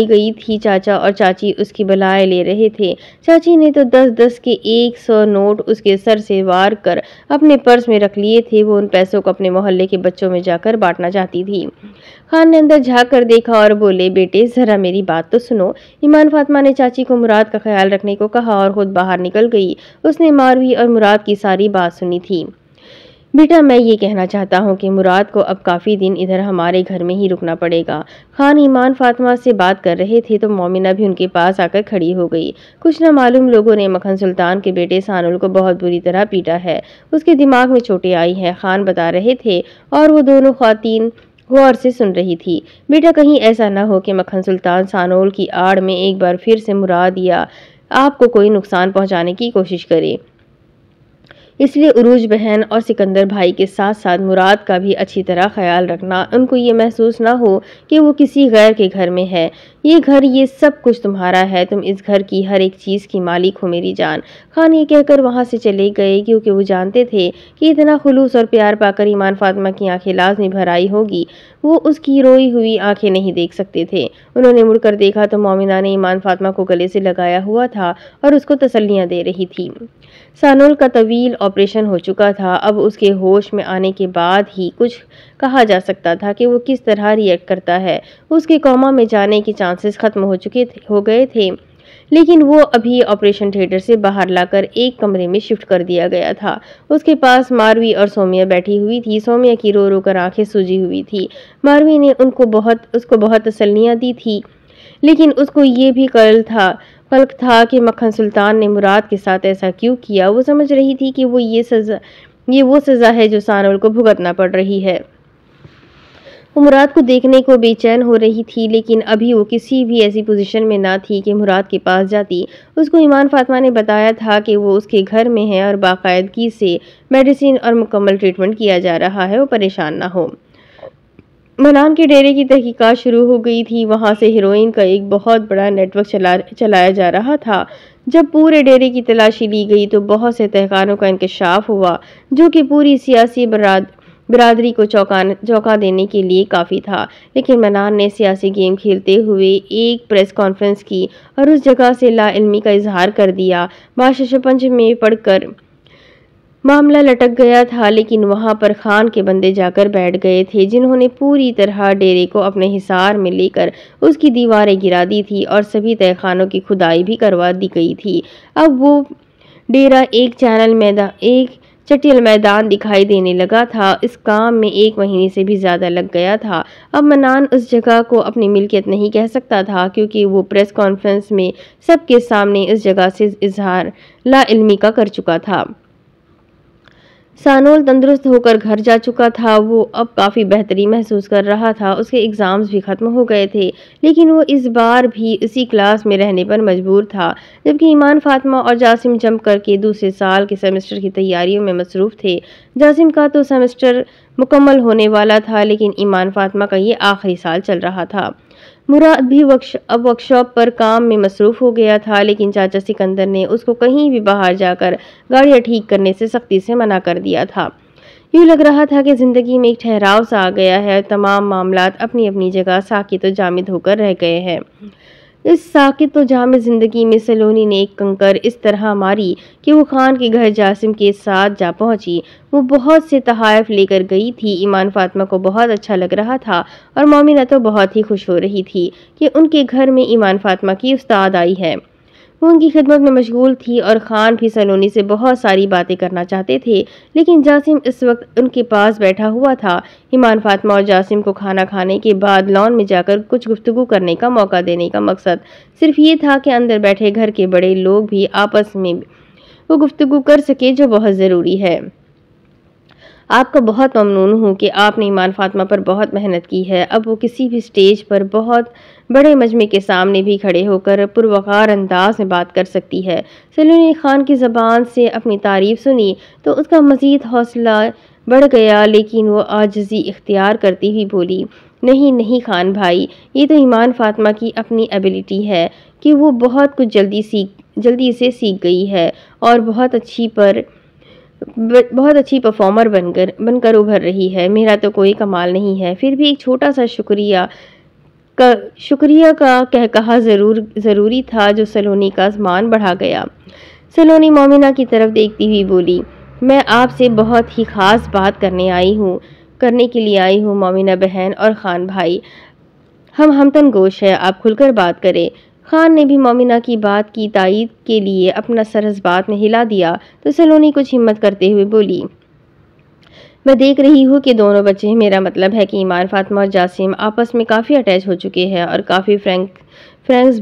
गई थी। चाचा और चाची उसकी बलाएं ले रहे थे। चाची ने तो 10-10 के 100 नोट उसके सर से वार कर अपने पर्स में रख लिए थे। वो उन पैसों को अपने मोहल्ले के बच्चों में जाकर बांटना चाहती थी। खान ने अंदर झांक कर देखा और बोले, बेटे जरा मेरी बात तो सुनो। ईमान फातिमा ने चाची को मुराद का ख्याल रखने को कहा और खुद बाहर निकल गई। उसने मारवी और मुराद की सारी बात सुनी थी। बेटा, मैं ये कहना चाहता हूँ कि मुराद को अब काफ़ी दिन इधर हमारे घर में ही रुकना पड़ेगा। खान ईमान फातिमा से बात कर रहे थे तो मोमिना भी उनके पास आकर खड़ी हो गई। कुछ न मालूम लोगों ने मक्खन सुल्तान के बेटे सानुल को बहुत बुरी तरह पीटा है। उसके दिमाग में चोटें आई हैं, खान बता रहे थे और वो दोनों ख्वातीन गौर से सुन रही थी। बेटा, कहीं ऐसा न हो कि मक्खन सुल्तान सानुल की आड़ में एक बार फिर से मुराद या आपको कोई नुकसान पहुँचाने की कोशिश करे। इसलिए उरूज बहन और सिकंदर भाई के साथ साथ मुराद का भी अच्छी तरह ख्याल रखना। उनको ये महसूस ना हो कि वो किसी गैर के घर में है। ये घर, ये सब कुछ तुम्हारा है। तुम इस घर की हर एक चीज़ की मालिक हो मेरी जान। खान ये कहकर वहाँ से चले गए क्योंकि वो जानते थे कि इतना खुलूस और प्यार पाकर ईमान फातिमा की आंखें लाजमी भर आई होगी। वो उसकी रोई हुई आंखें नहीं देख सकते थे। उन्होंने मुड़कर देखा तो मोमिना ने ईमान फातिमा को गले से लगाया हुआ था और उसको तसल्लियाँ दे रही थी। सानुल का तवील ऑपरेशन हो चुका था। अब उसके होश में आने के बाद ही कुछ कहा जा सकता था कि वो किस तरह रिएक्ट करता है। उसके कोमा में जाने के चांसेस खत्म हो गए थे, लेकिन वो अभी ऑपरेशन थिएटर से बाहर लाकर एक कमरे में शिफ्ट कर दिया गया था। उसके पास मारवी और सोमिया बैठी हुई थी। सोमिया की रो रो कर आंखें सूजी हुई थी। मारवी ने उसको बहुत तसल्लियाँ दी थी, लेकिन उसको ये भी कल्क था कि मक्खन सुल्तान ने मुराद के साथ ऐसा क्यों किया। वो समझ रही थी कि ये वो सज़ा है जो सानुल को भुगतना पड़ रही है। वो मुराद को देखने को बेचैन हो रही थी, लेकिन अभी वो किसी भी ऐसी पोजीशन में ना थी कि मुराद के पास जाती। उसको ईमान फातिमा ने बताया था कि वो उसके घर में है और बाकायदगी से मेडिसिन और मुकम्मल ट्रीटमेंट किया जा रहा है, वो परेशान ना हो। मनान के डेरे की तहकीकात शुरू हो गई थी। वहाँ से हीरोइन का एक बहुत बड़ा नेटवर्क चलाया जा रहा था। जब पूरे डेरे की तलाशी ली गई तो बहुत से तहखानों का इंकशाफ हुआ, जो कि पूरी सियासी बिरादरी को चौंका देने के लिए काफ़ी था। लेकिन मनान ने सियासी गेम खेलते हुए एक प्रेस कॉन्फ्रेंस की और उस जगह से लाइल्मी का इजहार कर दिया। बादशाह पंच में पढ़कर मामला लटक गया था, लेकिन वहां पर खान के बंदे जाकर बैठ गए थे, जिन्होंने पूरी तरह डेरे को अपने हिसार में लेकर उसकी दीवारें गिरा दी थी और सभी तहखानों की खुदाई भी करवा दी गई थी। अब वो डेरा एक चटियल मैदान दिखाई देने लगा था। इस काम में 1 महीने से भी ज़्यादा लग गया था। अब मनान उस जगह को अपनी मिल्कियत नहीं कह सकता था, क्योंकि वो प्रेस कॉन्फ्रेंस में सबके सामने इस जगह से इजहार लाइल्मी का कर चुका था। सानोल तंदुरुस्त होकर घर जा चुका था। वो अब काफ़ी बेहतरी महसूस कर रहा था। उसके एग्ज़ाम्स भी ख़त्म हो गए थे, लेकिन वो इस बार भी उसी क्लास में रहने पर मजबूर था, जबकि ईमान फातिमा और जासिम जम करके दूसरे साल के सेमेस्टर की तैयारियों में मसरूफ़ थे। जासिम का तो सेमेस्टर मुकम्मल होने वाला था, लेकिन ईमान फातिमा का ये आखिरी साल चल रहा था। मुराद भी अब वर्कशॉप पर काम में मसरूफ़ हो गया था, लेकिन चाचा सिकंदर ने उसको कहीं भी बाहर जाकर गाड़ियाँ ठीक करने से सख्ती से मना कर दिया था। यूँ लग रहा था कि ज़िंदगी में एक ठहराव सा आ गया है। तमाम मामलात अपनी अपनी जगह साकित और जामिद होकर रह गए हैं। इस साकित तो जामिद ज़िंदगी में सलोनी ने एक कंकर इस तरह मारी कि वो खान के घर जासिम के साथ जा पहुंची। वो बहुत से तहाइफ लेकर गई थी। ईमान फातिमा को बहुत अच्छा लग रहा था और मोमिना तो बहुत ही खुश हो रही थी कि उनके घर में ईमान फातिमा की उस्ताद आई है। वो उनकी खिदमत में मशगूल थी और खान भी सलोनी से बहुत सारी बातें करना चाहते थे, लेकिन जासिम इस वक्त उनके पास बैठा हुआ था। ईमान फातिमा और जासिम को खाना खाने के बाद लॉन में जाकर कुछ गुफ्तगू करने का मौका देने का मकसद सिर्फ ये था कि अंदर बैठे घर के बड़े लोग भी आपस में वो गुफ्तगू कर सके, जो बहुत ज़रूरी है। आपका बहुत ममनून हूँ कि आपने ईमान फातिमा पर बहुत मेहनत की है। अब वो किसी भी स्टेज पर बहुत बड़े मजमे के सामने भी खड़े होकर पुरवकार अंदाज में बात कर सकती है। सलोनी ने खान की ज़बान से अपनी तारीफ सुनी तो उसका मज़ीद हौसला बढ़ गया, लेकिन वो आजिज़ी इख्तियार करती हुई बोली, नहीं नहीं खान भाई, ये तो ईमान फातिमा की अपनी एबिलिटी है कि वो बहुत कुछ जल्दी से सीख गई है और बहुत अच्छी परफॉर्मर बनकर उभर रही है। मेरा तो कोई कमाल नहीं है। फिर भी एक छोटा सा शुक्रिया का कहकहा ज़रूरी था, जो सलोनी का मान बढ़ा गया। सलोनी मोमिना की तरफ देखती हुई बोली, मैं आपसे बहुत ही ख़ास बात करने के लिए आई हूँ मोमिना बहन और खान भाई। हम हमतन गोश है, आप खुलकर बात करें। खान ने भी मोमिना की बात की तायीद के लिए अपना सर इस बात में हिला दिया तो सलोनी कुछ हिम्मत करते हुए बोली, मैं देख रही हूँ कि दोनों बच्चे, मेरा मतलब है कि ईमान फातिमा और जासिम आपस में काफ़ी अटैच हो चुके हैं और काफ़ी फ्रैंकनेस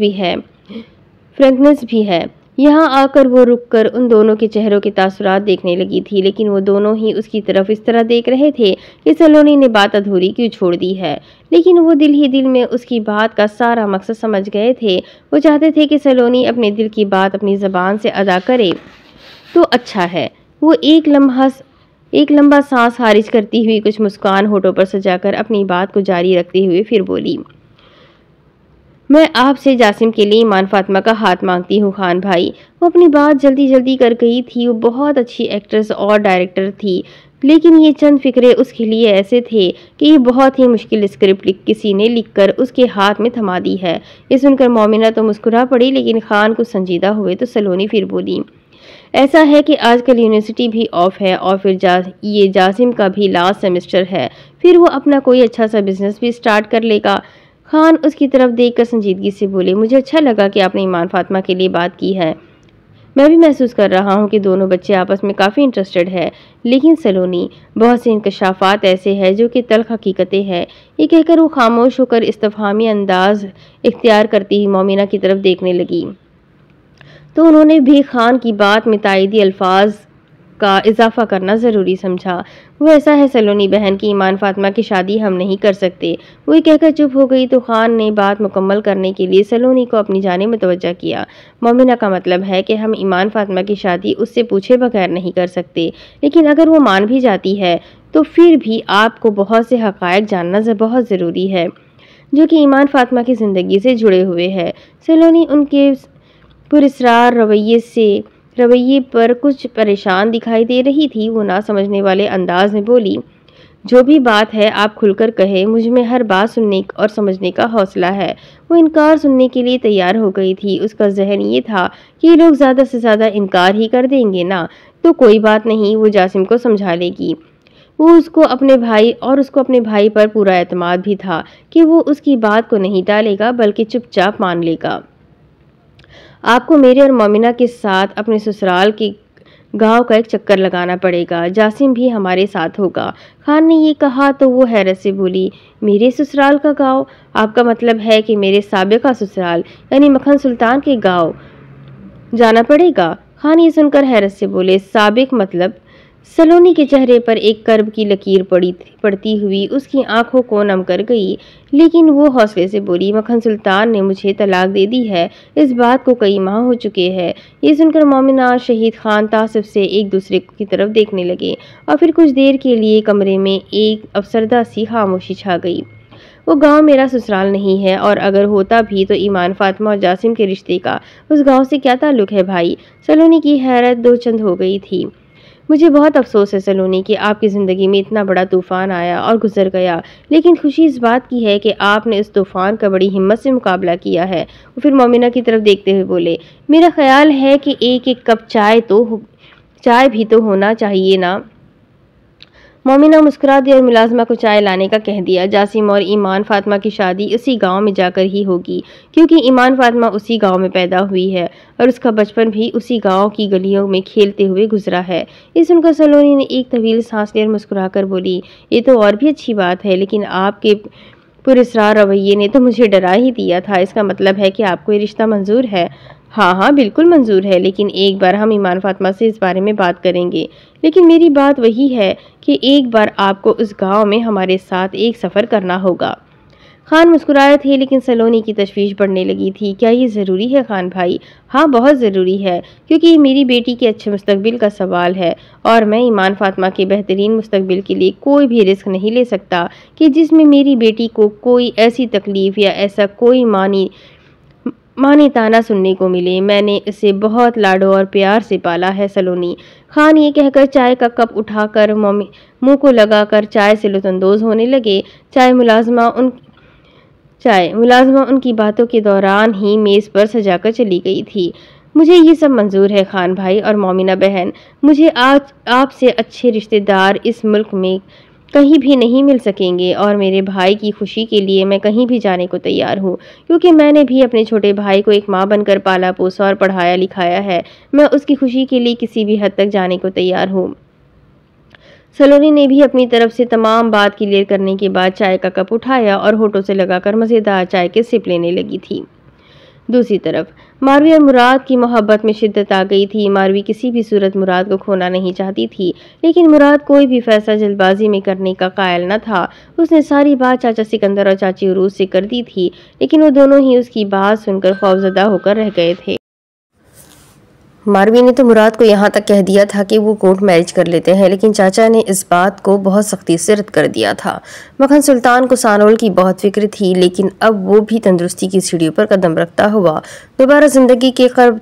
भी है। यहाँ आकर वो रुककर उन दोनों के चेहरों के तासुरात देखने लगी थी, लेकिन वो दोनों ही उसकी तरफ इस तरह देख रहे थे कि सलोनी ने बात अधूरी क्यों छोड़ दी है। लेकिन वो दिल ही दिल में उसकी बात का सारा मकसद समझ गए थे। वो चाहते थे कि सलोनी अपने दिल की बात अपनी ज़बान से अदा करे तो अच्छा है। वो एक लंबा सांस खारिज करती हुई कुछ मुस्कान होठों पर सजाकर अपनी बात को जारी रखते हुए फिर बोली, मैं आपसे जासिम के लिए ईमान फातिमा का हाथ मांगती हूँ खान भाई। वो अपनी बात जल्दी कर गई थी। वो बहुत अच्छी एक्ट्रेस और डायरेक्टर थी, लेकिन ये चंद फिक्रे उसके लिए ऐसे थे कि ये बहुत ही मुश्किल स्क्रिप्ट किसी ने लिखकर उसके हाथ में थमा दी है। ये सुनकर मोमिना तो मुस्कुरा पड़ी, लेकिन खान कुछ संजीदा हुए तो सलोनी फिर बोली, ऐसा है कि आजकल यूनिवर्सिटी भी ऑफ है और फिर ये जासिम का भी लास्ट सेमेस्टर है, फिर वो अपना कोई अच्छा सा बिजनेस भी स्टार्ट कर लेगा। खान उसकी तरफ देखकर संजीदगी से बोले, मुझे अच्छा लगा कि आपने ईमान फातिमा के लिए बात की है। मैं भी महसूस कर रहा हूँ कि दोनों बच्चे आपस में काफ़ी इंटरेस्टेड है। लेकिन सलोनी, बहुत से इंकशाफात ऐसे हैं जो कि तल्ख हकीकतें हैं। ये कहकर वो खामोश होकर इस्तफहामी अंदाज इख्तियार करती हुई मोमिना की तरफ देखने लगी तो उन्होंने भी खान की बात में तायदी अल्फाज का इजाफा करना ज़रूरी समझा। वो ऐसा है सलोनी बहन की ईमान फातिमा की शादी हम नहीं कर सकते। वो ये कहकर चुप हो गई तो खान ने बात मुकम्मल करने के लिए सलोनी को अपनी जानिब मुतवज्जा किया। मोमिना का मतलब है कि हम ईमान फातिमा की शादी उससे पूछे बगैर नहीं कर सकते, लेकिन अगर वो मान भी जाती है तो फिर भी आपको बहुत से हक़ाइक़ जानना बहुत ज़रूरी है जो कि ईमान फातिमा की ज़िंदगी से जुड़े हुए हैं। सलोनी उनके पुरस्रार रवैये पर कुछ परेशान दिखाई दे रही थी। वो ना समझने वाले अंदाज में बोली, जो भी बात है आप खुलकर कहे, मुझ में हर बात सुनने और समझने का हौसला है। वो इनकार सुनने के लिए तैयार हो गई थी। उसका जहन ये था कि लोग ज़्यादा से ज़्यादा इनकार ही कर देंगे ना, तो कोई बात नहीं, वो जासिम को समझा लेगी। उसको अपने भाई पर पूरा एतमाद भी था कि वो उसकी बात को नहीं टालेगा बल्कि चुपचाप मान लेगा। आपको मेरे और मोमिना के साथ अपने ससुराल के गांव का एक चक्कर लगाना पड़ेगा। जासिम भी हमारे साथ होगा। खान ने ये कहा तो वो हैरत से बोली, मेरे ससुराल का गांव? आपका मतलब है कि मेरे साबिका ससुराल यानी मक्खन सुल्तान के गांव जाना पड़ेगा? खान ये सुनकर हैरत से बोले, साबिक मतलब? सलोनी के चेहरे पर एक कर्ब की लकीर पड़ती हुई उसकी आंखों को नम कर गई, लेकिन वो हौसले से बोली, मक्खन सुल्तान ने मुझे तलाक दे दी है। इस बात को कई माह हो चुके हैं। ये सुनकर मोमिना शहीद खान तासिफ से एक दूसरे की तरफ देखने लगे और फिर कुछ देर के लिए कमरे में एक अफसरदा सी खामोशी छा गई। वो गांव मेरा ससुराल नहीं है, और अगर होता भी तो ईमान फातिमा और जासिम के रिश्ते का उस गांव से क्या ताल्लुक है भाई? सलोनी की हैरत दो चंद हो गई थी। मुझे बहुत अफसोस है सलोनी कि आपकी ज़िंदगी में इतना बड़ा तूफ़ान आया और गुजर गया, लेकिन खुशी इस बात की है कि आपने इस तूफ़ान का बड़ी हिम्मत से मुकाबला किया है। वो फिर मोमिना की तरफ देखते हुए बोले, मेरा ख्याल है कि एक एक कप चाय भी तो होना चाहिए ना। मोमिना मुस्कुरा दी और मुलाजमा को चाय लाने का कह दिया। जासिम और ईमान फातिमा की शादी उसी गांव में जाकर ही होगी, क्योंकि ईमान फातिमा उसी गांव में पैदा हुई है और उसका बचपन भी उसी गांव की गलियों में खेलते हुए गुजरा है। ये सुनकर सलोनी ने एक तवील सांस लेकर मुस्कुराकर बोली, ये तो और भी अच्छी बात है, लेकिन आपके पुरस्रार रवैये ने तो मुझे डरा ही दिया था। इसका मतलब है कि आपको ये रिश्ता मंजूर है? हाँ हाँ बिल्कुल मंजूर है, लेकिन एक बार हम ईमान फातिमा से इस बारे में बात करेंगे। लेकिन मेरी बात वही है कि एक बार आपको उस गांव में हमारे साथ एक सफ़र करना होगा। खान मुस्कुराए थे, लेकिन सलोनी की तशवीश बढ़ने लगी थी। क्या ये ज़रूरी है खान भाई? हाँ बहुत ज़रूरी है, क्योंकि मेरी बेटी के अच्छे मुस्तकबिल का सवाल है और मैं ईमान फातिमा के बेहतरीन मुस्तकबिल के लिए कोई भी रिस्क नहीं ले सकता कि जिसमें मेरी बेटी को कोई ऐसी तकलीफ़ या ऐसा कोई मानी ताना सुनने को मिले। मैंने इसे बहुत लाडो और प्यार से पाला है सलोनी। खान ये कहकर चाय का कप उठाकर मुंह को लगाकर चाय से लुत्फ़अंदोज़ होने लगे। चाय मुलाजमा उनकी बातों के दौरान ही मेज़ पर सजाकर चली गई थी। मुझे ये सब मंजूर है खान भाई और मोमिना बहन। मुझे आज आपसे अच्छे रिश्तेदार इस मुल्क में कहीं भी नहीं मिल सकेंगे, और मेरे भाई की खुशी के लिए मैं कहीं भी जाने को तैयार हूँ, क्योंकि मैंने भी अपने छोटे भाई को एक माँ बनकर पाला पोसा और पढ़ाया लिखाया है। मैं उसकी खुशी के लिए किसी भी हद तक जाने को तैयार हूँ। सलोनी ने भी अपनी तरफ से तमाम बात क्लियर करने के बाद चाय का कप उठाया और होठों से लगाकर मज़ेदार चाय के सिप लेने लगी थी। दूसरी तरफ मारवी और मुराद की मोहब्बत में शिद्दत आ गई थी। मारवी किसी भी सूरत मुराद को खोना नहीं चाहती थी, लेकिन मुराद कोई भी फैसला जल्दबाजी में करने का कायल न था। उसने सारी बात चाचा सिकंदर और चाची उरूज से कर दी थी, लेकिन वो दोनों ही उसकी बात सुनकर खौफजदा होकर रह गए थे। मारवी ने तो मुराद को यहाँ तक कह दिया था कि वो कोर्ट मैरिज कर लेते हैं, लेकिन चाचा ने इस बात को बहुत सख्ती से रद्द कर दिया था। मक्खन सुल्तान को सानोल की बहुत फिक्र थी, लेकिन अब वो भी तंदुरुस्ती की सीढ़ियों पर कदम रखता हुआ दोबारा जिंदगी के करीब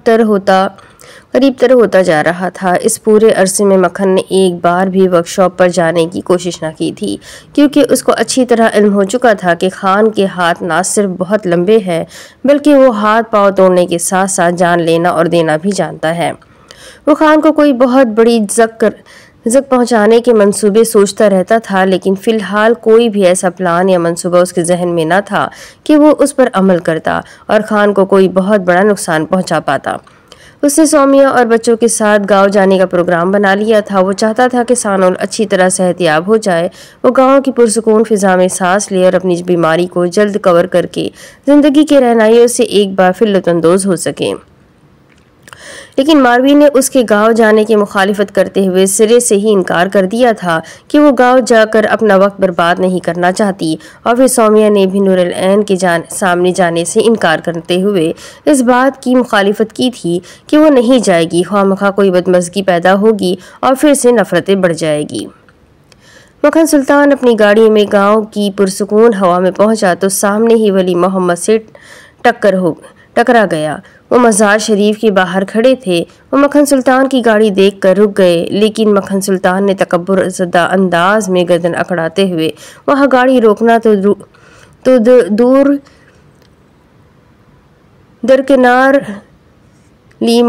तर होता जा रहा था। इस पूरे अरसे में मक्खन ने एक बार भी वर्कशॉप पर जाने की कोशिश न की थी, क्योंकि उसको अच्छी तरह इल्म हो चुका था कि खान के हाथ ना सिर्फ बहुत लंबे हैं, बल्कि वो हाथ पांव तोड़ने के साथ साथ जान लेना और देना भी जानता है। वो खान को कोई बहुत बड़ी जक पहुंचाने के मंसूबे सोचता रहता था, लेकिन फिलहाल कोई भी ऐसा प्लान या मंसूबा उसके जहन में न था कि वो उस पर अमल करता और खान को कोई बहुत बड़ा नुकसान पहुंचा पाता। उसने सौमिया और बच्चों के साथ गांव जाने का प्रोग्राम बना लिया था। वो चाहता था कि सानोल अच्छी तरह सेहतियाब हो जाए, वो गांव की पुरसुकून फिजा में सांस ले और अपनी बीमारी को जल्द कवर करके जिंदगी के रहनाइयों से एक बार फिर लुत्फ़अंदोज़ हो सके। लेकिन मारवी ने उसके गांव जाने की मुखालिफत करते हुए सिरे से ही इनकार कर दिया था कि वो गांव जाकर अपना वक्त बर्बाद नहीं करना चाहती, और फिर सौमिया ने भी नूरुल ऐन के सामने जाने से इनकार करते हुए इस बात की मुखालिफत की थी कि वो नहीं जाएगी, ख्वामखा कोई बदमज़गी पैदा होगी और फिर से नफरतें बढ़ जाएगी। मक्खन सुल्तान अपनी गाड़ी में गांव की पुरसुकून हवा में पहुंचा तो सामने ही वली मोहम्मद से टकरा गया। वो मज़ार शरीफ के बाहर खड़े थे। वो मक्खन सुल्तान की गाड़ी देखकर रुक गए, लेकिन मक्खन सुल्तान ने तकब्बुर ज़दा अंदाज में गर्दन अकड़ाते हुए वहाँ गाड़ी रोकना तो दूर दरकिनार वली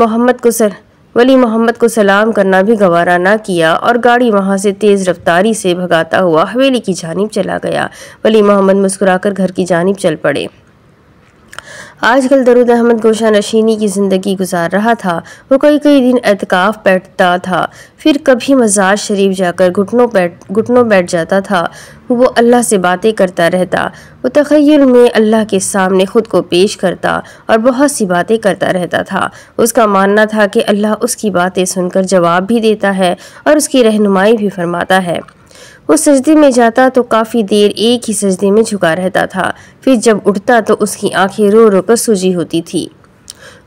मोहम्मद को सलाम करना भी गवारा ना किया और गाड़ी वहां से तेज रफ्तारी से भगाता हुआ हवेली की जानिब चला गया। वली मोहम्मद मुस्कुराकर घर की जानिब चल पड़े। आजकल दरूद अहमद गोशा नशीनी की ज़िंदगी गुजार रहा था। वो कई दिन एतकाफ़ बैठता था, फिर कभी मज़ार शरीफ जाकर घुटनों बैठ जाता था। वो अल्लाह से बातें करता रहता। वो तख़य्युल में अल्लाह के सामने ख़ुद को पेश करता और बहुत सी बातें करता रहता था। उसका मानना था कि अल्लाह उसकी बातें सुनकर जवाब भी देता है और उसकी रहनुमाई भी फरमाता है। वो सजदे में जाता तो काफ़ी देर एक ही सजदे में झुका रहता था, फिर जब उठता तो उसकी आंखें रो रो कर सूजी होती थी।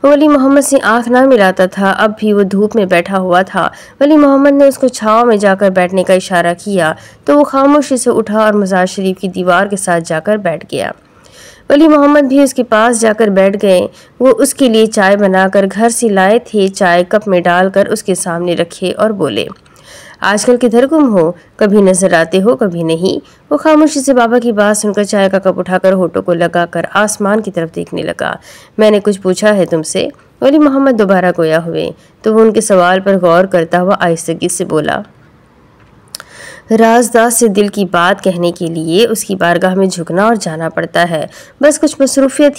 वली मोहम्मद से आंख ना मिलाता था। अब भी वो धूप में बैठा हुआ था। वली मोहम्मद ने उसको छाँव में जाकर बैठने का इशारा किया तो वो खामोशी से उठा और मज़ार शरीफ की दीवार के साथ जाकर बैठ गया। वली मोहम्मद भी उसके पास जाकर बैठ गए। वो उसके लिए चाय बनाकर घर से लाए थे। चाय कप में डालकर उसके सामने रखे और बोले, आजकल किधर गुम हो? कभी नजर आते हो, कभी नहीं। वो खामोशी से बाबा की बात सुनकर चाय का कप उठाकर होठों को लगाकर आसमान की तरफ देखने लगा। मैंने कुछ पूछा है तुमसे? वली मोहम्मद दोबारा गोया हुए तो वो उनके सवाल पर गौर करता हुआ आहिस्तगी से बोला, राजदास से दिल की बात कहने के लिए उसकी बारगाह में झुकना और जाना पड़ता है। बस कुछ मसरूफियत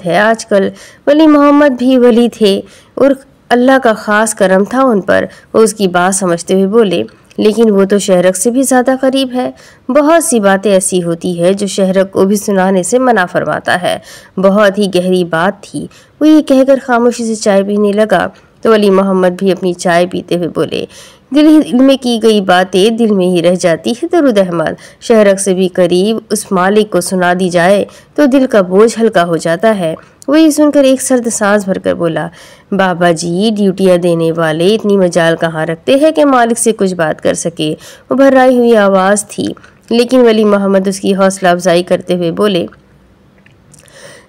है आजकल। वली मोहम्मद भी वली थे और अल्लाह का ख़ास करम था उन पर। वो उसकी बात समझते हुए बोले, लेकिन वो तो शहरक से भी ज़्यादा करीब है। बहुत सी बातें ऐसी होती है जो शहरक को भी सुनाने से मना फरमाता है। बहुत ही गहरी बात थी। वो ये कहकर खामोशी से चाय पीने लगा तो वली मोहम्मद भी अपनी चाय पीते हुए बोले, दिल में की गई बातें दिल में ही रह जाती है दरूद अहमद। शहरक से भी करीब उस मालिक को सुना दी जाए तो दिल का बोझ हल्का हो जाता है। वो ये सुनकर एक सर्द सांस भरकर बोला, बाबा जी, ड्यूटियाँ देने वाले इतनी मजाल कहाँ रखते हैं कि मालिक से कुछ बात कर सके। वो भर्राई हुई आवाज़ थी, लेकिन वली मोहम्मद उसकी हौसला अफजाई करते हुए बोले,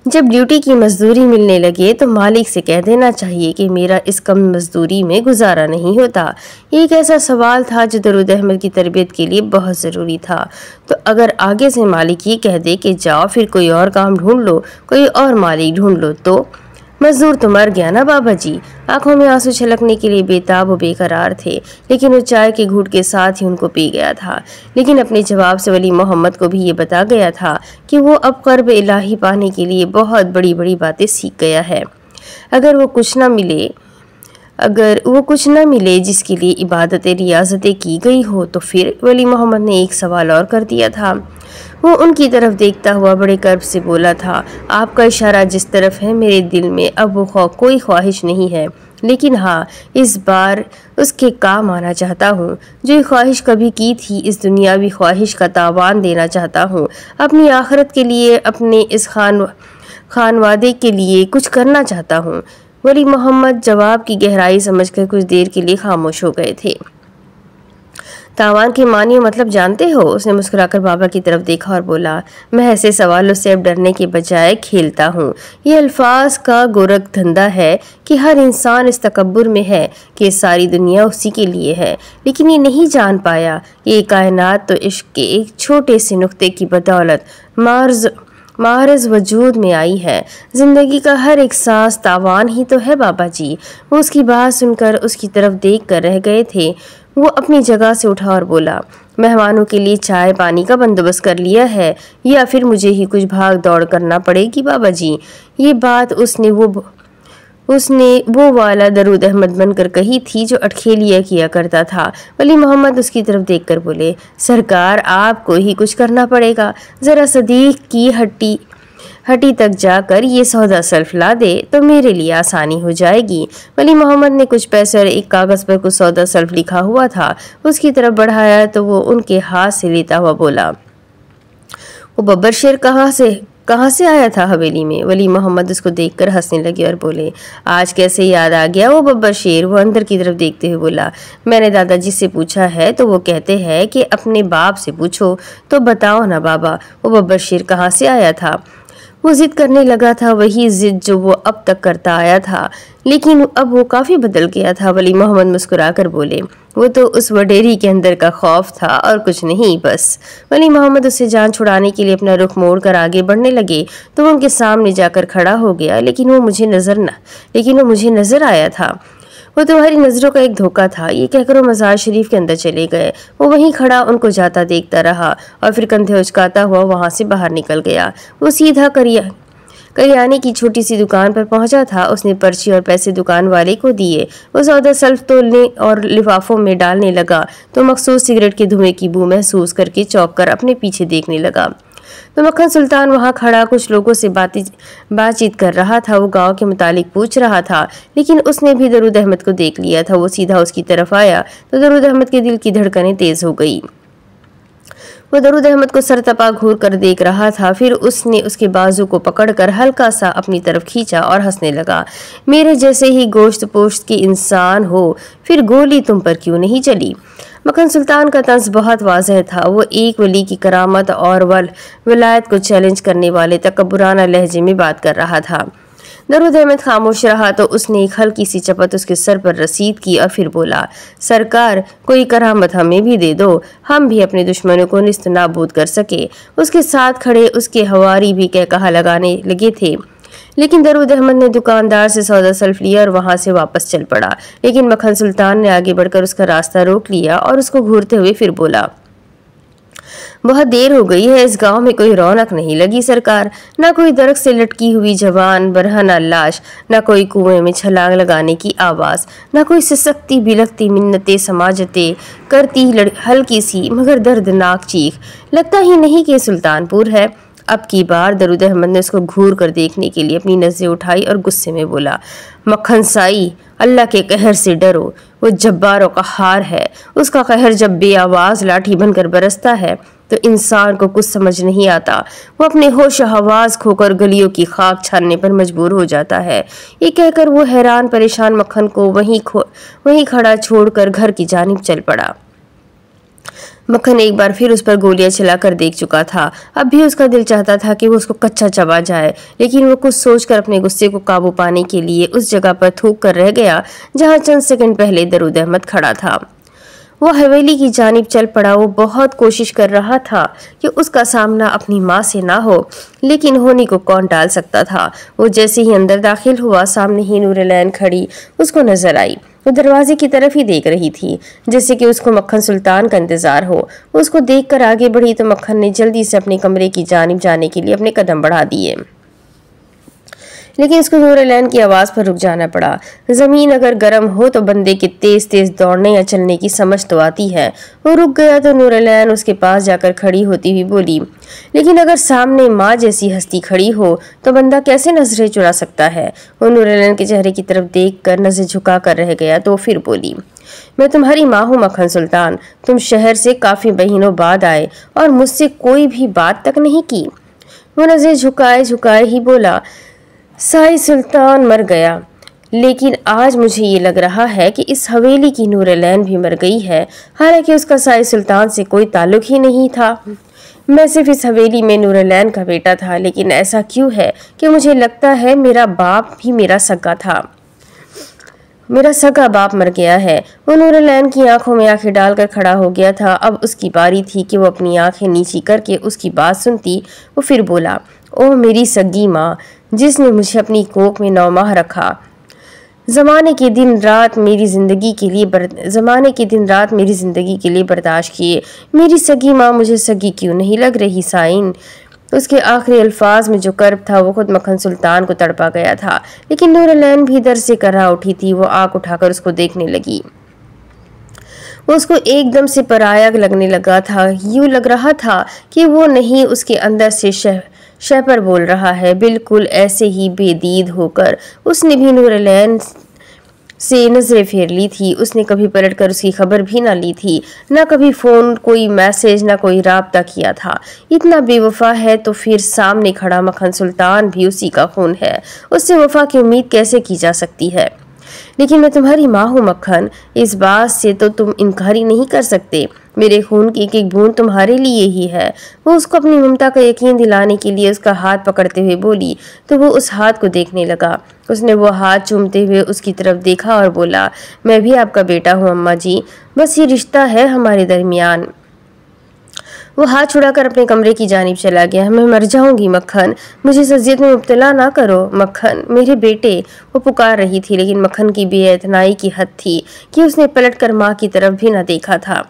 जब ड्यूटी की मजदूरी मिलने लगे तो मालिक से कह देना चाहिए कि मेरा इस कम मजदूरी में गुजारा नहीं होता। ये एक ऐसा सवाल था जो दरूद अहमद की तरबियत के लिए बहुत ज़रूरी था। तो अगर आगे से मालिक ये कह दे कि जाओ फिर कोई और काम ढूंढ लो, कोई और मालिक ढूंढ लो, तो मजदूर तो मर गया ना बाबा जी। आंखों में आंसू छलकने के लिए बेताब व बेकरार थे, लेकिन वो चाय के घूंट के साथ ही उनको पी गया था। लेकिन अपने जवाब से वली मोहम्मद को भी ये बता गया था कि वो अब क़र्ब इलाही पाने के लिए बहुत बड़ी बड़ी बातें सीख गया है। अगर वो कुछ न मिले जिसके लिए इबादतें रियाजतें की गई हो तो फिर वली मोहम्मद ने एक सवाल और कर दिया था। वो उनकी तरफ देखता हुआ बड़े कर्ब से बोला था, आपका इशारा जिस तरफ है मेरे दिल में अब वो कोई ख्वाहिश नहीं है, लेकिन हाँ, इस बार उसके काम आना चाहता हूँ। जो ख्वाहिश कभी की थी, इस दुनियावी ख्वाहिश का तावान देना चाहता हूँ। अपनी आखिरत के लिए, अपने इस खानवादे के लिए कुछ करना चाहता हूँ। वली मोहम्मद जवाब की गहराई समझकर कुछ देर के लिए खामोश हो गए थे। तावान के मानी मतलब जानते हो? उसने मुस्कुराकर बाबा की तरफ देखा और बोला, मैं ऐसे सवालों से अब डरने के बजाय खेलता हूँ। ये अल्फाज का गोरख धंधा है कि हर इंसान इस तकब्बुर में है कि सारी दुनिया उसी के लिए है, लेकिन ये नहीं जान पाया कि ये कायनात तो इश्क के एक छोटे से नुक्ते की बदौलत मारज वजूद में आई है। जिंदगी का हर एक सांस तावान ही तो है बाबा जी। वो उसकी बात सुनकर उसकी तरफ देख कर रह गए थे। वो अपनी जगह से उठा और बोला, मेहमानों के लिए चाय पानी का बंदोबस्त कर लिया है या फिर मुझे ही कुछ भाग दौड़ करना पड़ेगी बाबा जी? ये बात उसने वो वाला दरूद अहमद बनकर कही थी जो अटखेलिया किया करता था। वली मोहम्मद उसकी तरफ देखकर बोले, सरकार आपको ही कुछ करना पड़ेगा। ज़रा सदीक की हटी तक जाकर ये सौदा सल्फ ला दे तो मेरे लिए आसानी हो जाएगी। वली मोहम्मद ने कुछ पैसे और एक कागज पर कुछ सौदा सल्फ लिखा हुआ था उसकी तरफ बढ़ाया तो वो उनके हाथ से लेता हुआ बोला, वो बब्बर शेर कहाँ से आया था हवेली में? वली मोहम्मद उसको देखकर हंसने लगे और बोले, आज कैसे याद आ गया वो बब्बर शेर? वो अंदर की तरफ देखते हुए बोला, मैंने दादाजी से पूछा है तो वो कहते हैं कि अपने बाप से पूछो। तो बताओ ना बाबा, वो बब्बर शेर कहाँ से आया था? वो जिद करने लगा था, वही जिद जो वो अब तक करता आया था, लेकिन अब वो काफ़ी बदल गया था। वली मोहम्मद मुस्कुराकर बोले, वो तो उस वडेरी के अंदर का खौफ था और कुछ नहीं बस। वली मोहम्मद उससे जान छुड़ाने के लिए अपना रुख मोड़कर आगे बढ़ने लगे तो वो उनके सामने जाकर खड़ा हो गया, लेकिन वो मुझे नजर आया था। वो तुम्हारी नज़रों का एक धोखा था, ये कहकर वो मज़ार शरीफ के अंदर चले गए। वो वहीं खड़ा उनको जाता देखता रहा और फिर कंधे उचकाता हुआ वहां से बाहर निकल गया। वो सीधा करियाने की छोटी सी दुकान पर पहुंचा था। उसने पर्ची और पैसे दुकान वाले को दिए। वो सौदा सल्फ तोलने और लिफाफों में डालने लगा तो मखसूस सिगरेट के धुएं की बू महसूस करके चौंक कर अपने पीछे देखने लगा तो मक्खन सुल्तान वहां खड़ा कुछ लोगों से बातचीत कर रहा था। वो गांव के मुतालिक पूछ रहा था, लेकिन उसने भी दरूद अहमद को देख लिया था। वो सीधा उसकी तरफ आया तो दरूद अहमद के दिल की धड़कनें तेज हो गई। वो दरूद अहमद को सरतपा घूर कर देख रहा था। फिर उसने उसके बाजू को पकड़कर हल्का सा अपनी तरफ खींचा और हंसने लगा, मेरे जैसे ही गोश्त पोश्त के इंसान हो, फिर गोली तुम पर क्यों नहीं चली? मक्खन सुल्तान का तंज बहुत वाज़ह था। वो एक वली की करामत और विलायत को चैलेंज करने वाले तकब्बुराना लहजे में बात कर रहा था। दरूद अहमद खामोश रहा तो उसने एक हल्की सी चपत उसके सर पर रसीद की और फिर बोला, सरकार कोई करामत हमें भी दे दो, हम भी अपने दुश्मनों को निस्त नाबूद कर सके। उसके साथ खड़े उसके हवारी भी कहा लगाने लगे थे, लेकिन दरूद अहमद ने दुकानदार से सौदा सल्फ लिया और वहां से वापस चल पड़ा। लेकिन मक्खन सुल्तान ने आगे बढ़कर उसका रास्ता रोक लिया और उसको घूरते हुए फिर बोला, बहुत देर हो गई है, इस गांव में कोई रौनक नहीं लगी सरकार। ना कोई दरख्त से लटकी हुई जवान बरहना लाश, ना कोई कुएं में छलांग लगाने की आवाज, ना कोई सिसकती बिलखती मिन्नतें समाजते करती हल्की सी मगर दर्दनाक चीख। लगता ही नहीं कि सुल्तानपुर है। अब की बार दरूद अहमद ने उसको घूर कर देखने के लिए अपनी नजरें उठाई और गुस्से में बोला, मक्खन साई, अल्लाह के कहर से डरो। वो जब्बार और कहार है। उसका कहर जब बेआवाज लाठी बनकर बरसता है तो इंसान को कुछ समझ नहीं आता। वो अपने होश हवास खोकर गलियों की खाक छानने पर मजबूर हो जाता है। ये कहकर वो हैरान परेशान मक्खन को वहीं खड़ा छोड़कर घर की जानिब चल पड़ा। मक्खन एक बार फिर उस पर गोलियां चलाकर देख चुका था। अब भी उसका दिल चाहता था कि वो उसको कच्चा चबा जाए, लेकिन वो कुछ सोचकर अपने गुस्से को काबू पाने के लिए उस जगह पर थूक कर रह गया जहां चंद सेकंड पहले दरूद अहमद खड़ा था। वो हवेली की जानिब चल पड़ा। वो बहुत कोशिश कर रहा था कि उसका सामना अपनी माँ से ना हो, लेकिन होने को कौन टाल सकता था। वो जैसे ही अंदर दाखिल हुआ, सामने ही नूरलैन खड़ी उसको नजर आई। वो दरवाजे की तरफ ही देख रही थी, जैसे कि उसको मक्खन सुल्तान का इंतजार हो। वो उसको देखकर आगे बढ़ी तो मक्खन ने जल्दी से अपने कमरे की जानिब जाने के लिए अपने कदम बढ़ा दिए, लेकिन इसको नूरलैन की आवाज़ पर रुक जाना पड़ा। ज़मीन अगर गर्म हो तो बंदे के तेज तेज दौड़ने या चलने की समझ तो आती है। वो रुक गया तो नूरलैन उसके पास जाकर खड़ी होती हुई बोली, लेकिन अगर सामने माँ जैसी हस्ती खड़ी हो तो बंदा कैसे नजरें चुरा सकता है? वो नूरलैन के चेहरे की तरफ देख कर नजर झुका कर रह गया तो फिर बोली, मैं तुम्हारी माँ हूँ मक्खन सुल्तान। तुम शहर से काफ़ी महीनों बाद आए और मुझसे कोई भी बात तक नहीं की। वो नजर झुकाए ही बोला, साई सुल्तान मर गया, लेकिन आज मुझे ये लग रहा है कि इस हवेली की नूरलैन भी मर गई है। हालांकि उसका साई सुल्तान से कोई ताल्लुक ही नहीं था। मैं सिर्फ इस हवेली में नूरलैन का बेटा था, लेकिन ऐसा क्यों है कि मुझे लगता है मेरा बाप भी मेरा सगा बाप मर गया है। वो नूरलैन की आंखों में आंखें डालकर खड़ा हो गया था। अब उसकी बारी थी कि वो अपनी आंखें नीची करके उसकी बात सुनती। वो फिर बोला, ओह मेरी सगी माँ, जिसने मुझे अपनी कोख में 9 माह रखा। ज़माने के दिन रात मेरी ज़िंदगी के लिए बर्दाश्त किए। मेरी सगी माँ मुझे सगी क्यों नहीं लग रही साइन? उसके आखिरी अल्फाज में जो कर्ब था वो खुद मक्खन सुल्तान को तड़पा गया था, लेकिन नूरलैन भी दर से कर्रा उठी थी। वो आंख उठाकर उसको देखने लगी। वो उसको एकदम से पराया लगने लगा था। यूं लग रहा था कि वो नहीं उसके अंदर से शहपर बोल रहा है। बिल्कुल ऐसे ही बेदीद होकर उसने भी नूरलैन से नजरें फेर ली थी। उसने कभी पलटकर उसकी खबर भी ना ली थी, ना कभी फोन, कोई मैसेज, ना कोई राब्ता किया था। इतना बेवफा है तो फिर सामने खड़ा मक्खन सुल्तान भी उसी का खून है। उससे वफा की उम्मीद कैसे की जा सकती है? लेकिन मैं तुम्हारी माँ हूँ मक्खन, इस बात से तो तुम इनकारी नहीं कर सकते। मेरे खून की एक एक बूंद तुम्हारे लिए ही है। वो उसको अपनी ममता का यकीन दिलाने के लिए उसका हाथ पकड़ते हुए बोली तो वो उस हाथ को देखने लगा। उसने वो हाथ चूमते हुए उसकी तरफ देखा और बोला, मैं भी आपका बेटा हूँ अम्मा जी, बस ये रिश्ता है हमारे दरमियान। वो हाथ छुड़ाकर अपने कमरे की जानिब चला गया। मैं मर जाऊंगी मक्खन, मुझे इस अजियत में मुब्तला ना करो मक्खन, मेरे बेटे। वो पुकार रही थी, लेकिन मक्खन की बेइतनाई की हद थी कि उसने पलटकर माँ की तरफ भी न देखा था।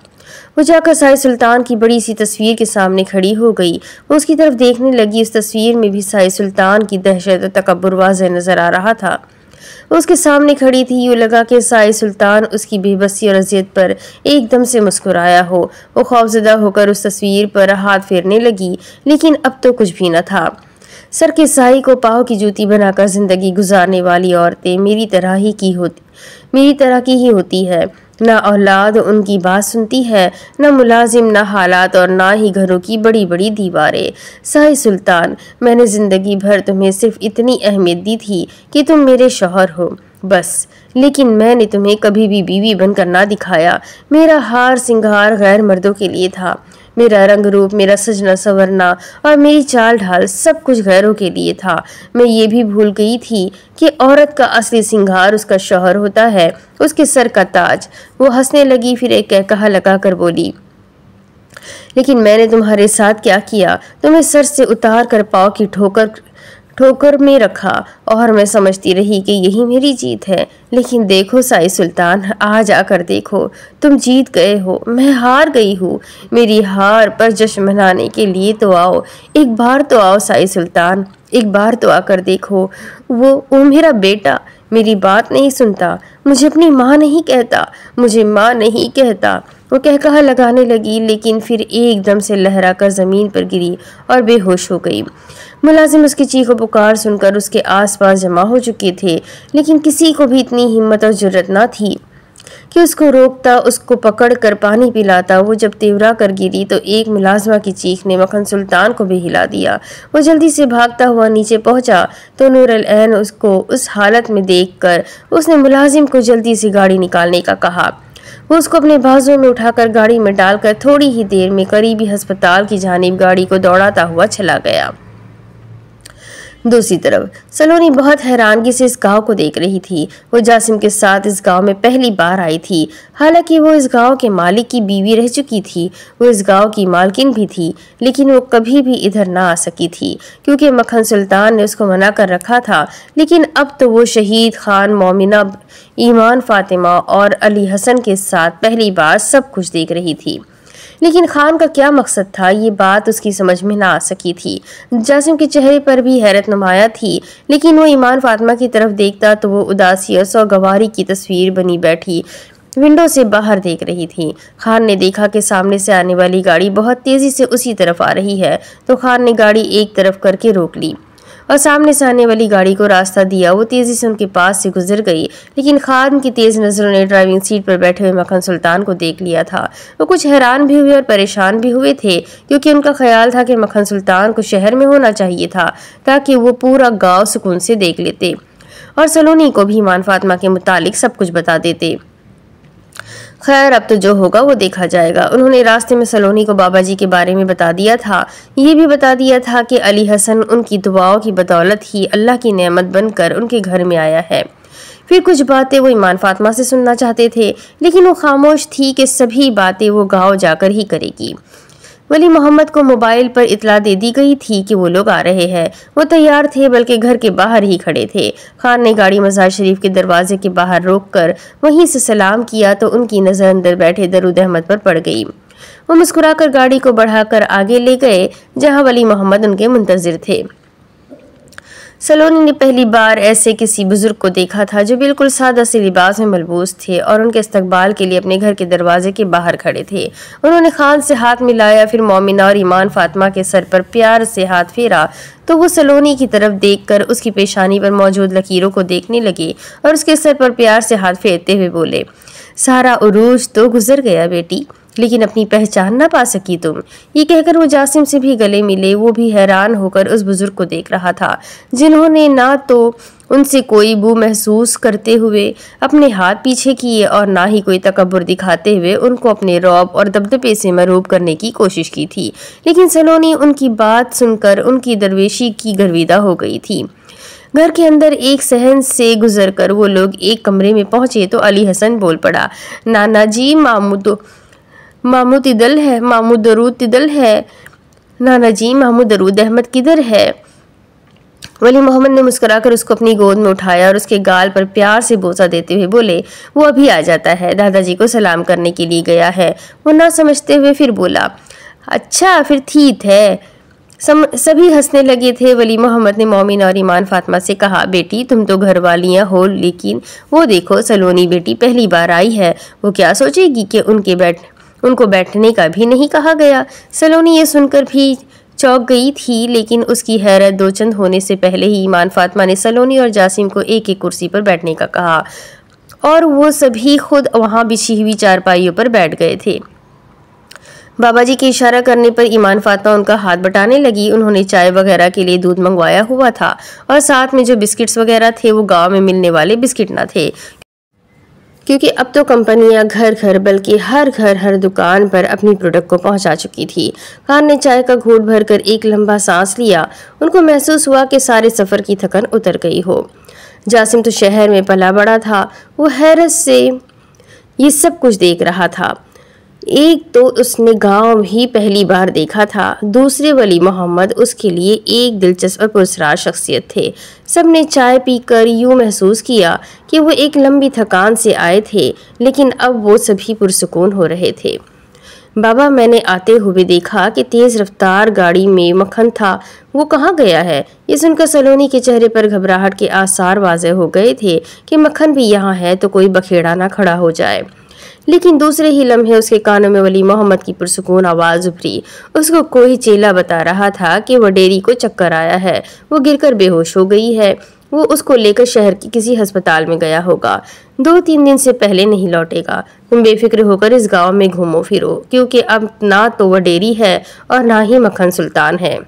वो जाकर साई सुल्तान की बड़ी सी तस्वीर के सामने खड़ी हो गई। वो उसकी तरफ देखने लगी। उस तस्वीर में भी साई सुल्तान की दहशत और तकब्बुर वाज़ेह नजर आ रहा था। उसके सामने खड़ी थी, यूँ लगा कि साई सुल्तान उसकी बेबसी और अजियत पर एकदम से मुस्कुराया हो। वो खौफजदा होकर उस तस्वीर पर हाथ फेरने लगी, लेकिन अब तो कुछ भी न था। सर के साई को पाँव की जूती बनाकर जिंदगी गुजारने वाली औरतें मेरी तरह की ही होती है। ना औलाद उनकी बात सुनती है, ना मुलाजिम, ना हालात, और ना ही घरों की बड़ी बड़ी दीवारें। साई सुल्तान, मैंने जिंदगी भर तुम्हें सिर्फ इतनी अहमियत दी थी कि तुम मेरे शौहर हो, बस। लेकिन मैंने तुम्हें कभी भी बीवी बनकर ना दिखाया। मेरा हार सिंगार गैर मर्दों के लिए था। मेरा रंग रूप, मेरा सजना संवरना और मेरी चाल ढाल सब कुछ गैरों के लिए था। मैं ये भी भूल गई थी कि औरत का असली सिंगार उसका शौहर होता है, उसके सर का ताज। वो हंसने लगी, फिर एक कहकहा लगाकर बोली, लेकिन मैंने तुम्हारे साथ क्या किया? तुम्हें सर से उतार कर पाँव की ठोकर में रखा और मैं समझती रही कि यही मेरी जीत है। लेकिन देखो साई सुल्तान, आज आकर देखो, तुम जीत गए हो, मैं हार गई हूँ। मेरी हार पर जश्न मनाने के लिए तो आओ, एक बार तो आओ साई सुल्तान, एक बार तो आकर देखो। वो मेरा बेटा मेरी बात नहीं सुनता, मुझे अपनी माँ नहीं कहता, मुझे माँ नहीं कहता। वो कहकहा लगाने लगी, लेकिन फिर एकदम से लहरा कर जमीन पर गिरी और बेहोश हो गई। मुलाजिम उसकी चीखों पुकार सुनकर उसके आसपास जमा हो चुके थे, लेकिन किसी को भी इतनी हिम्मत और जुर्रत ना थी कि उसको रोकता, उसको पकड़ कर पानी पिलाता। वो जब तेवरा कर गिरी तो एक मुलाजमा की चीख ने मक्खन सुल्तान को भी हिला दिया। वो जल्दी से भागता हुआ नीचे पहुंचा तो नूरलैन उसको उस हालत में देखकर उसने मुलाजिम को जल्दी से गाड़ी निकालने का कहा। वो उसको अपने बाजुओं में उठाकर गाड़ी में डालकर थोड़ी ही देर में करीबी अस्पताल की जानिब गाड़ी को दौड़ाता हुआ चला गया। दूसरी तरफ सलोनी बहुत हैरानगी से इस गांव को देख रही थी। वो जासिम के साथ इस गांव में पहली बार आई थी। हालांकि वो इस गांव के मालिक की बीवी रह चुकी थी, वो इस गांव की मालकिन भी थी, लेकिन वो कभी भी इधर ना आ सकी थी क्योंकि मक्खन सुल्तान ने उसको मना कर रखा था। लेकिन अब तो वो शहीद खान, मोमिना, ईमान, फातिमा और अली हसन के साथ पहली बार सब कुछ देख रही थी। लेकिन खान का क्या मकसद था, ये बात उसकी समझ में ना आ सकी थी। जासिम के चेहरे पर भी हैरत नुमाया थी, लेकिन वो ईमान फातिमा की तरफ देखता तो वो उदासी और सौगवारी की तस्वीर बनी बैठी विंडो से बाहर देख रही थी। खान ने देखा कि सामने से आने वाली गाड़ी बहुत तेजी से उसी तरफ आ रही है, तो खान ने गाड़ी एक तरफ करके रोक ली और सामने से आने वाली गाड़ी को रास्ता दिया। वो तेजी से उनके पास से गुजर गई, लेकिन खान की तेज नजरों ने ड्राइविंग सीट पर बैठे हुए मक्खन सुल्तान को देख लिया था। वो कुछ हैरान भी हुए और परेशान भी हुए थे, क्योंकि उनका ख्याल था कि मक्खन सुल्तान को शहर में होना चाहिए था ताकि वो पूरा गाँव सुकून से देख लेते और सलोनी को भी ईमान फातिमा के मुतालिक सब कुछ बता देते। खैर, अब तो जो होगा वो देखा जाएगा। उन्होंने रास्ते में सलोनी को बाबा जी के बारे में बता दिया था। ये भी बता दिया था कि अली हसन उनकी दुआओं की बदौलत ही अल्लाह की नेमत बनकर उनके घर में आया है। फिर कुछ बातें वो ईमान फातिमा से सुनना चाहते थे, लेकिन वो खामोश थी कि सभी बातें वो गाँव जाकर ही करेगी। वली मोहम्मद को मोबाइल पर इतला दे दी गई थी कि वो लोग आ रहे हैं। वो तैयार थे, बल्कि घर के बाहर ही खड़े थे। खान ने गाड़ी मज़ार शरीफ के दरवाजे के बाहर रोककर वहीं से सलाम किया तो उनकी नज़र अंदर बैठे दरूद अहमद पर पड़ गई। वो मुस्कुराकर गाड़ी को बढ़ाकर आगे ले गए जहां वली मोहम्मद उनके मुंतजिर थे। सलोनी ने पहली बार ऐसे किसी बुजुर्ग को देखा था जो बिल्कुल सादा से लिबास में मलबूस थे और उनके इस्तकबाल के लिए अपने घर के दरवाजे के बाहर खड़े थे। उन्होंने खान से हाथ मिलाया, फिर मोमिना और ईमान फातिमा के सर पर प्यार से हाथ फेरा तो वो सलोनी की तरफ देखकर उसकी पेशानी पर मौजूद लकीरों को देखने लगे और उसके सर पर प्यार से हाथ फेरते हुए बोले, सारा उरूज तो गुजर गया बेटी, लेकिन अपनी पहचान ना पा सकी तुम। ये कहकर वो जासिम से भी गले मिले। वो भी हैरान होकर उस बुजुर्ग को देख रहा था जिन्होंने ना तो उनसे कोई बू महसूस करते हुए अपने हाथ पीछे किए और ना ही कोई तकब्बुर दिखाते हुए उनको अपने रौब और दबदबे से मरूब करने की कोशिश की थी। लेकिन सलोनी उनकी बात सुनकर उनकी दरवेशी की गर्विदा हो गई थी। घर के अंदर एक सहन से गुजरकर वो लोग एक कमरे में पहुंचे तो अली हसन बोल पड़ा, नाना जी मामू तिदल है, मामू दरूद तिदल है। नाना जी मामू दरूद अहमद किधर है? वली मोहम्मद ने मुस्कुराकर उसको अपनी गोद में उठाया और उसके गाल पर प्यार से बोसा देते हुए बोले, वो अभी आ जाता है, दादाजी को सलाम करने के लिए गया है। वो ना समझते हुए फिर बोला, अच्छा फिर ठीक है। सभी हंसने लगे थे। वली मोहम्मद ने मोमिन और ईमान फातिमा से कहा, बेटी तुम तो घर वालियाँ हो, लेकिन वो देखो सलोनी बेटी पहली बार आई है, वो क्या सोचेगी कि उनको बैठने का भी नहीं कहा गया। सलोनी ये सुनकर भी चौंक गई थी, लेकिन उसकी हैरत दो चंद होने से पहले ही ईमान फातिमा ने सलोनी और जासिम को एक एक कुर्सी पर बैठने का कहा और वो सभी खुद वहां बिछी हुई चारपाइयों पर बैठ गए थे। बाबा जी के इशारा करने पर ईमान फातिमा उनका हाथ बटाने लगी। उन्होंने चाय वगैरह के लिए दूध मंगवाया हुआ था और साथ में जो बिस्किट्स वगैरह थे वो गांव में मिलने वाले बिस्किट ना थे, क्योंकि अब तो कंपनियां घर घर बल्कि हर घर हर दुकान पर अपनी प्रोडक्ट को पहुंचा चुकी थी। खान ने चाय का घूंट भरकर एक लंबा सांस लिया। उनको महसूस हुआ कि सारे सफ़र की थकन उतर गई हो। जासिम तो शहर में पला बड़ा था, वो हैरत से ये सब कुछ देख रहा था। एक तो उसने गांव ही पहली बार देखा था, दूसरे वली मोहम्मद उसके लिए एक दिलचस्प और पुरस्कार शख्सियत थे। सबने चाय पीकर यूं महसूस किया कि वो एक लंबी थकान से आए थे, लेकिन अब वो सभी पुरसुकून हो रहे थे। बाबा, मैंने आते हुए देखा कि तेज़ रफ्तार गाड़ी में मक्खन था, वो कहाँ गया है? ये सुनकर सलोनी के चेहरे पर घबराहट के आसार वाज़ेह हो गए थे कि मक्खन भी यहाँ है तो कोई बखेड़ा ना खड़ा हो जाए। लेकिन दूसरे ही लम्हे उसके कानों में वली मोहम्मद की पुरसुकून आवाज़ उभरी। उसको कोई चेला बता रहा था कि वह डेरी को चक्कर आया है, वो गिरकर बेहोश हो गई है, वो उसको लेकर शहर के किसी अस्पताल में गया होगा, 2-3 दिन से पहले नहीं लौटेगा। तुम बेफिक्र होकर इस गांव में घूमो फिरो, क्योंकि अब ना तो वह डेरी है और ना ही मक्खन सुल्तान है।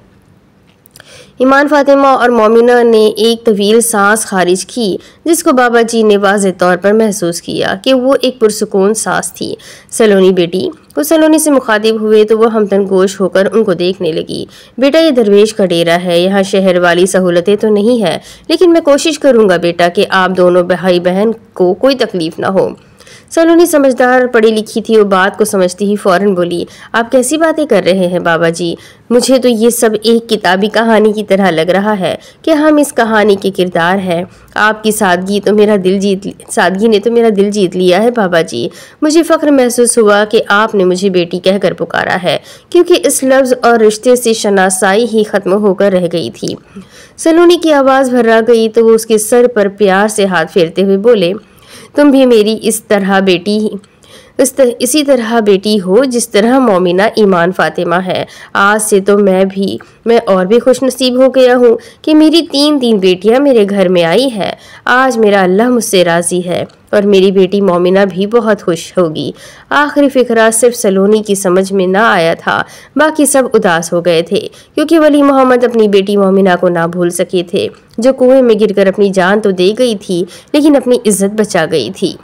ईमान फातिमा और मोमिना ने एक तवील सांस खारिज की, जिसको बाबा जी ने वाज़े तौर पर महसूस किया कि वो एक पुरसुकून सांस थी। सलोनी बेटी, वो सलोनी से मुखातिब हुए तो वो हमतन गोश होकर उनको देखने लगी। बेटा, ये दरवेश का डेरा है, यहाँ शहर वाली सहूलतें तो नहीं है, लेकिन मैं कोशिश करूँगा बेटा कि आप दोनों भाई बहन को कोई तकलीफ ना हो। सलोनी समझदार पढ़ी लिखी थी, वो बात को समझती ही फौरन बोली, आप कैसी बातें कर रहे हैं बाबा जी? मुझे तो ये सब एक किताबी कहानी की तरह लग रहा है कि हम इस कहानी के किरदार हैं। आपकी सादगी ने तो मेरा दिल जीत लिया है बाबा जी। मुझे फ़ख्र महसूस हुआ कि आपने मुझे बेटी कहकर पुकारा है, क्योंकि इस लफ्ज़ और रिश्ते से शनासाई ही ख़त्म होकर रह गई थी। सलोनी की आवाज़ भर्रा गई तो वो उसके सर पर प्यार से हाथ फेरते हुए बोले, तुम भी मेरी इसी तरह बेटी हो जिस तरह मोमिना ईमान फातिमा है। आज से तो मैं और भी खुश नसीब हो गया हूँ कि मेरी तीन बेटियाँ मेरे घर में आई है। आज मेरा अल्लाह मुझसे राज़ी है और मेरी बेटी मोमिना भी बहुत खुश होगी। आखिरी फिक्रा सिर्फ सलोनी की समझ में ना आया था, बाकी सब उदास हो गए थे, क्योंकि वली मोहम्मद अपनी बेटी मोमिना को ना भूल सके थे, जो कुएं में गिरकर अपनी जान तो दे गई थी, लेकिन अपनी इज्जत बचा गई थी।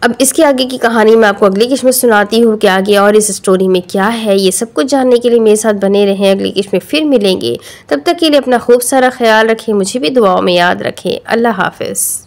अब इसके आगे की कहानी मैं आपको अगली किस्म में सुनाती हूँ कि आगे और इस स्टोरी में क्या है। ये सब कुछ जानने के लिए मेरे साथ बने रहें। अगली किस्म में फिर मिलेंगे, तब तक के लिए अपना खूब सारा ख्याल रखें, मुझे भी दुआओं में याद रखें। अल्लाह हाफ़िज़।